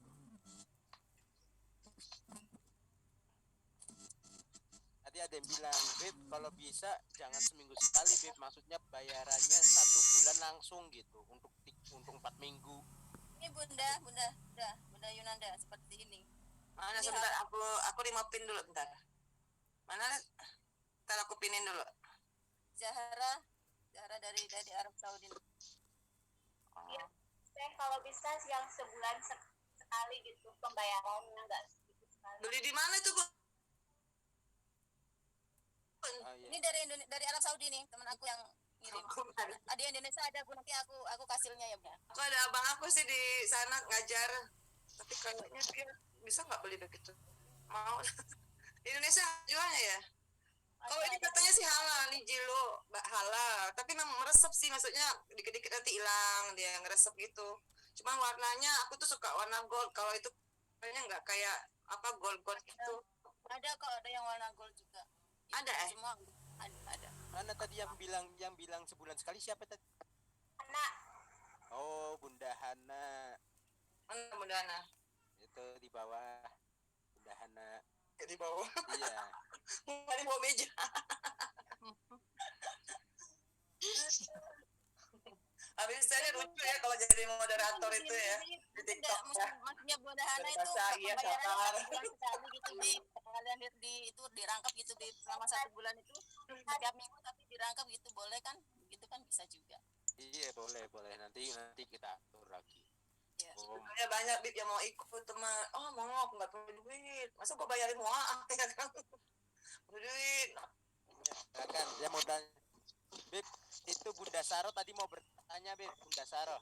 ada yang bilang, Beb, kalau bisa jangan seminggu sekali, Beb. Maksudnya bayarannya 1 bulan langsung gitu untuk 4 minggu. Ini Bunda Yunanda seperti ini. Mana Ini sebentar, aku dimapin dulu bentar. Mana? Ntar aku pinin dulu. Zahra dari Arab Saudi. Iya. Saya kalau bisa yang sebulan sekali gitu pembayarannya nggak sedikit sekali. Beli di mana itu, Bu? Oh, iya. Ini dari Arab Saudi nih, teman aku yang ngirim. Ada Indonesia ada, Bu, nanti aku kasihnya ya, Bu. Aku ada abang aku sih di sana ngajar, tapi kayaknya dia bisa nggak beli begitu. Mau? Di Indonesia jualnya ya? Kalau ini katanya sih halal nih Jilo, halal. Tapi memang meresap sih, maksudnya dikit-dikit nanti hilang dia ngeresep gitu. Cuma warnanya aku tuh suka warna gold. Kalau itu kayaknya nggak kayak apa gold gitu. Ada kok, ada yang warna gold juga. Ada, Semua ada. Mana tadi yang bilang sebulan sekali, siapa tadi? Anak Oh, Bunda Hana. Mana Bundana? Itu di bawah. Bunda Hana. Di bawah. Iya. Di bawah meja. Habis saya lucu ya kalau jadi moderator itu ya di TikTok ya. Maksudnya Bunda Hana itu Bahasa iya pembayarannya sabar. sebulan sekali gitu, Bib. Kalian itu dirangkap gitu, Bib. Selama 1 bulan itu setiap minggu tapi dirangkap gitu, boleh kan? Gitu kan bisa juga. Iya, boleh. Nanti kita atur lagi. Ya. Oh, Ya banyak Bib yang mau ikut teman. Oh mau aku nggak punya duit. Masa gua bayarin muaah ya kan? Punya duit. ya kan, dia mau tanya. Beb, itu Bunda Saro tadi mau bertanya, Beb. Bunda Saro.